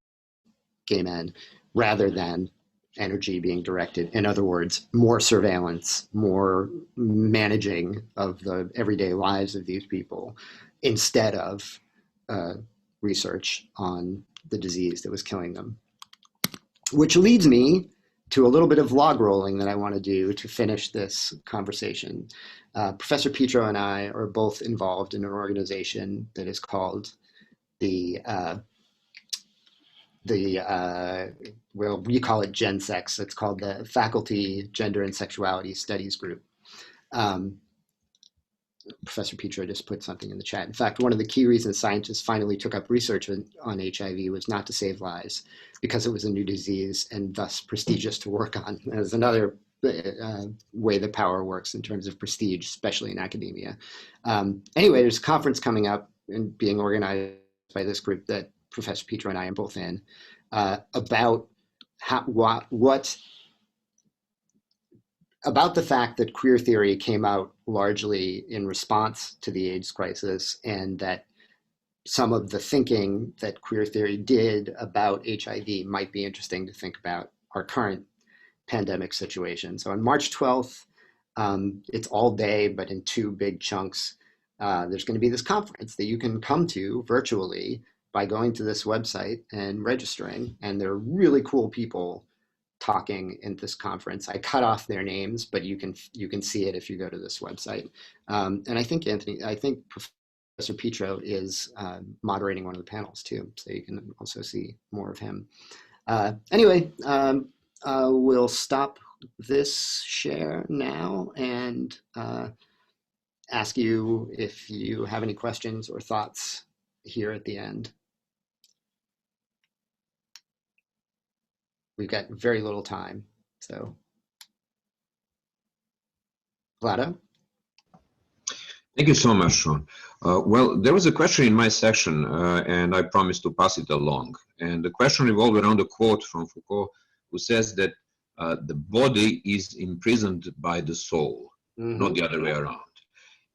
gay men, rather than energy being directed. In other words, more surveillance, more managing of the everyday lives of these people, instead of research on the disease that was killing them. Which leads me to a little bit of log rolling that I want to do to finish this conversation. Professor Petro and I are both involved in an organization that is called well, we call it GenSex. It's called the Faculty Gender and Sexuality Studies Group. Professor Petro just put something in the chat. In fact, one of the key reasons scientists finally took up research on HIV was not to save lives, because it was a new disease and thus prestigious to work on. There's another way that power works in terms of prestige, especially in academia. Anyway, there's a conference coming up and being organized by this group that Professor Petro and I are both in, about about the fact that queer theory came out largely in response to the AIDS crisis, and that some of the thinking that queer theory did about HIV might be interesting to think about our current pandemic situation. So on March 12th, it's all day, but in 2 big chunks. There's going to be this conference that you can come to virtually by going to this website and registering. And there are really cool people talking in this conference. I cut off their names, but you can see it if you go to this website. And I think Professor Petro is moderating one of the panels too, so you can also see more of him. Anyway, we'll stop this share now and ask you if you have any questions or thoughts here at the end. We've got very little time, so. Vlado? Thank you so much, Sean. Well, there was a question in my section, and I promised to pass it along. And the question revolved around a quote from Foucault, who says that the body is imprisoned by the soul, not the other way around.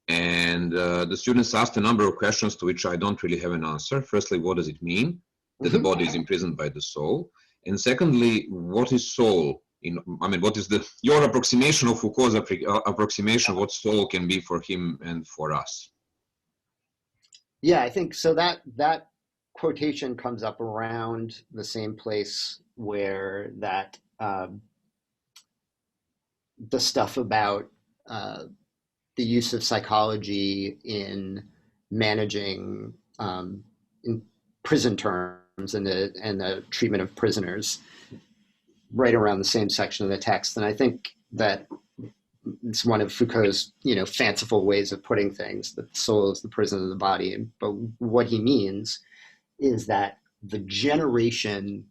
And the students asked a number of questions to which I don't really have an answer. Firstly, what does it mean that the body is imprisoned by the soul? And secondly, what is soul? What is your approximation of Foucault's approximation of what soul can be for him and for us? Yeah, I think so. That quotation comes up around the same place where that the stuff about the use of psychology in managing in prison terms and the treatment of prisoners, right around the same section of the text. And I think that it's one of Foucault's, fanciful ways of putting things, that the soul is the prison of the body. But what he means is that the generation,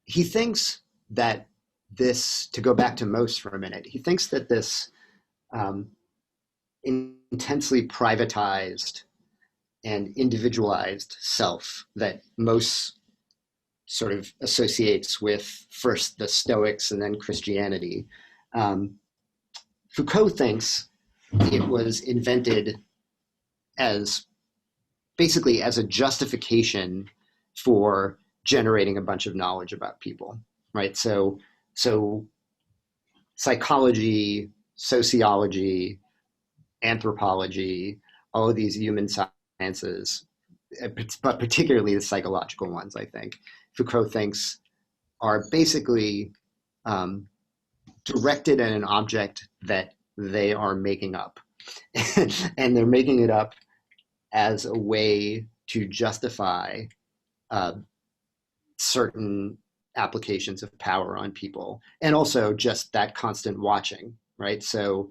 he thinks that this, to go back to Mohs for a minute, he thinks that this intensely privatized and individualized self that Mohs sort of associates with first the Stoics and then Christianity, Foucault thinks it was invented as basically as a justification for generating a bunch of knowledge about people, right? So psychology, sociology, anthropology, all of these human sciences, but particularly the psychological ones, I think, Foucault thinks are basically directed at an object that they are making up. And they're making it up as a way to justify certain applications of power on people, and also just that constant watching, right? So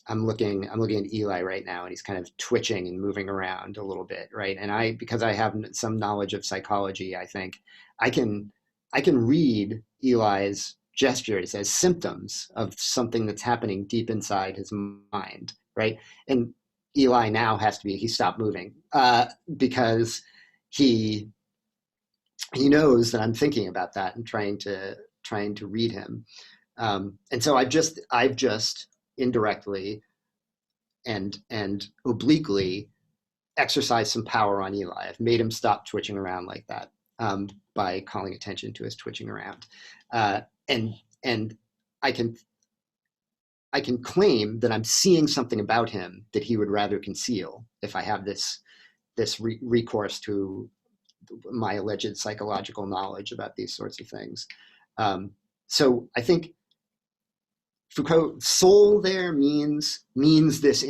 I'm looking at Eli right now, and he's kind of twitching and moving around a little bit, right? And because I have some knowledge of psychology, I think I can read Eli's gestures as symptoms of something that's happening deep inside his mind, right? And Eli now he stopped moving because he knows that I'm thinking about that and trying to read him. And so I've just indirectly and obliquely exercised some power on Eli. I've made him stop twitching around like that by calling attention to his twitching around. And I can claim that I'm seeing something about him that he would rather conceal if I have this recourse to my alleged psychological knowledge about these sorts of things. So I think Foucault, soul there means this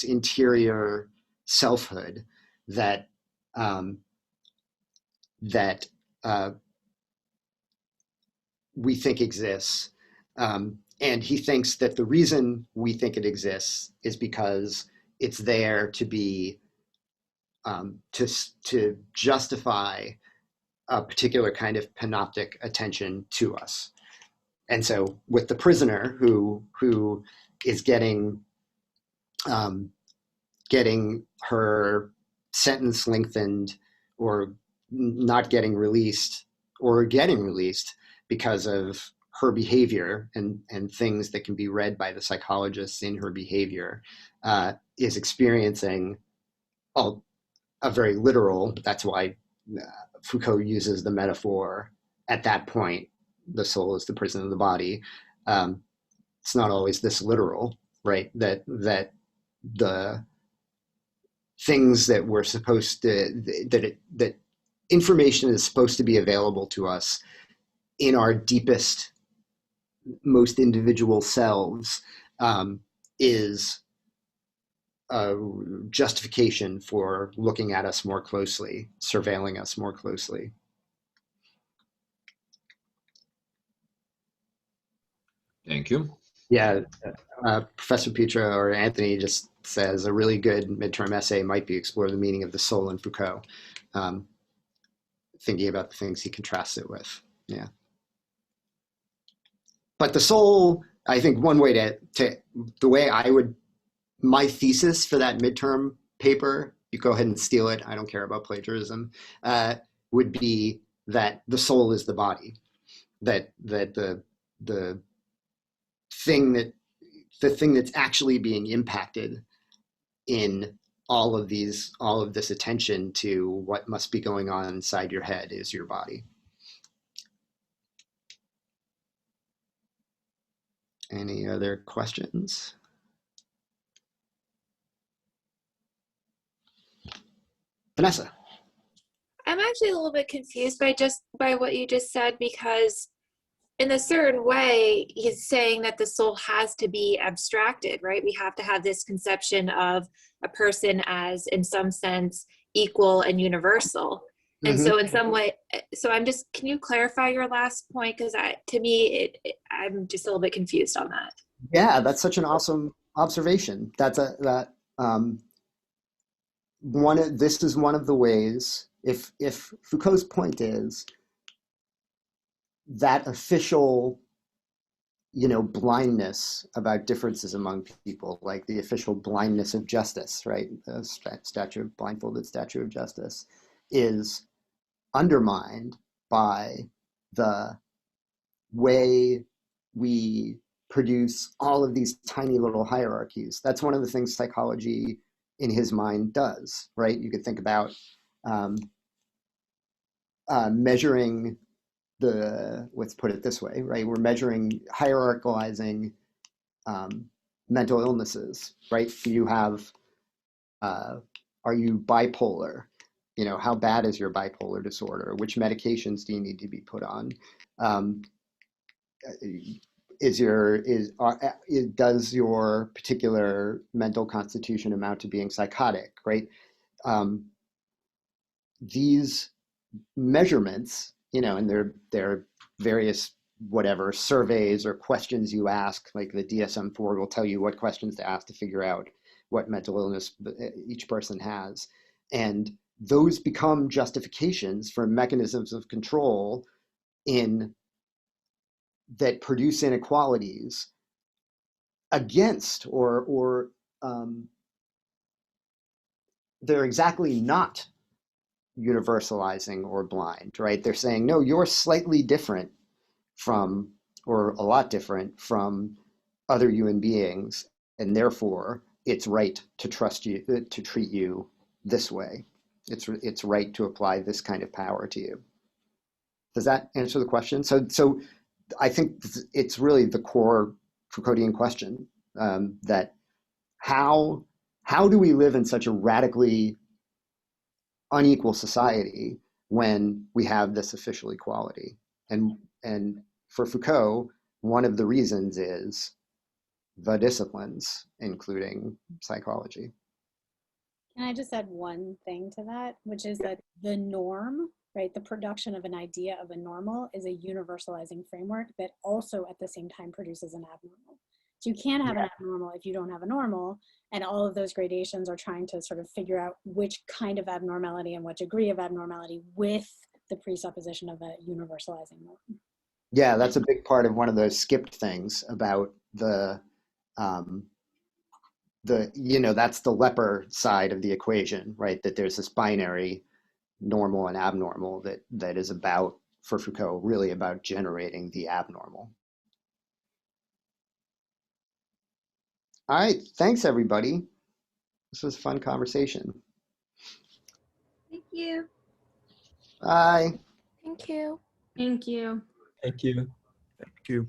interior selfhood that we think exists, and he thinks that the reason we think it exists is because it's there to be to justify a particular kind of panoptic attention to us. And so with the prisoner who is getting her sentence lengthened, or not getting released, or getting released because of her behavior and things that can be read by the psychologists in her behavior, is experiencing a very literal, that's why Foucault uses the metaphor at that point, the soul is the prison of the body. It's not always this literal, right? That the things that we're supposed to, that information is supposed to be available to us in our deepest, most individual selves, is a justification for looking at us more closely, surveilling us more closely. Thank you. Yeah, Professor Petra or Anthony just says a really good midterm essay might be explore the meaning of the soul in Foucault, thinking about the things he contrasts it with. Yeah. But the soul, I think one way to the way I would, my thesis for that midterm paper, you go ahead and steal it, I don't care about plagiarism, would be that the soul is the body, that the thing that the thing that's actually being impacted in all of this attention to what must be going on inside your head is your body. Any other questions? Vanessa. I'm actually a little bit confused by what you just said, because in a certain way, he's saying that the soul has to be abstracted, right? We have to have this conception of a person as, in some sense, equal and universal. And so in some way, so can you clarify your last point? Because to me, I'm just a little bit confused on that. Yeah, that's such an awesome observation. This is one of the ways, if Foucault's point is that official, blindness about differences among people, like the official blindness of justice, right? The blindfolded statue of justice is undermined by the way we produce all of these tiny little hierarchies. That's one of the things psychology in his mind does, right? You could think about measuring let's put it this way, right? We're measuring, hierarchicalizing mental illnesses, right? You have, are you bipolar? How bad is your bipolar disorder? Which medications do you need to be put on? Does your particular mental constitution amount to being psychotic, right? These measurements, and there are various surveys or questions you ask, like the DSM-4 will tell you what questions to ask to figure out what mental illness each person has. And those become justifications for mechanisms of control that produce inequalities against or they're exactly not universalizing or blind, right? They're saying, no, you're slightly different from, or a lot different from other human beings, and therefore it's right to trust you, to treat you this way. It's right to apply this kind of power to you. Does that answer the question? So I think it's really the core Foucauldian question, that how do we live in such a radically unequal society when we have this official equality? And for Foucault, one of the reasons is the disciplines, including psychology. Can I just add one thing to that, which is that the norm, right, the production of an idea of a normal is a universalizing framework that also at the same time produces an abnormal. So you can't have an abnormal if you don't have a normal, and all of those gradations are trying to sort of figure out which kind of abnormality and what degree of abnormality with the presupposition of a universalizing norm. Yeah, that's a big part of one of those skipped things about that's the leper side of the equation, right? That there's this binary normal and abnormal that is about, for Foucault, really about generating the abnormal. All right, thanks everybody. This was a fun conversation. Thank you. Bye. Thank you. Thank you. Thank you. Thank you.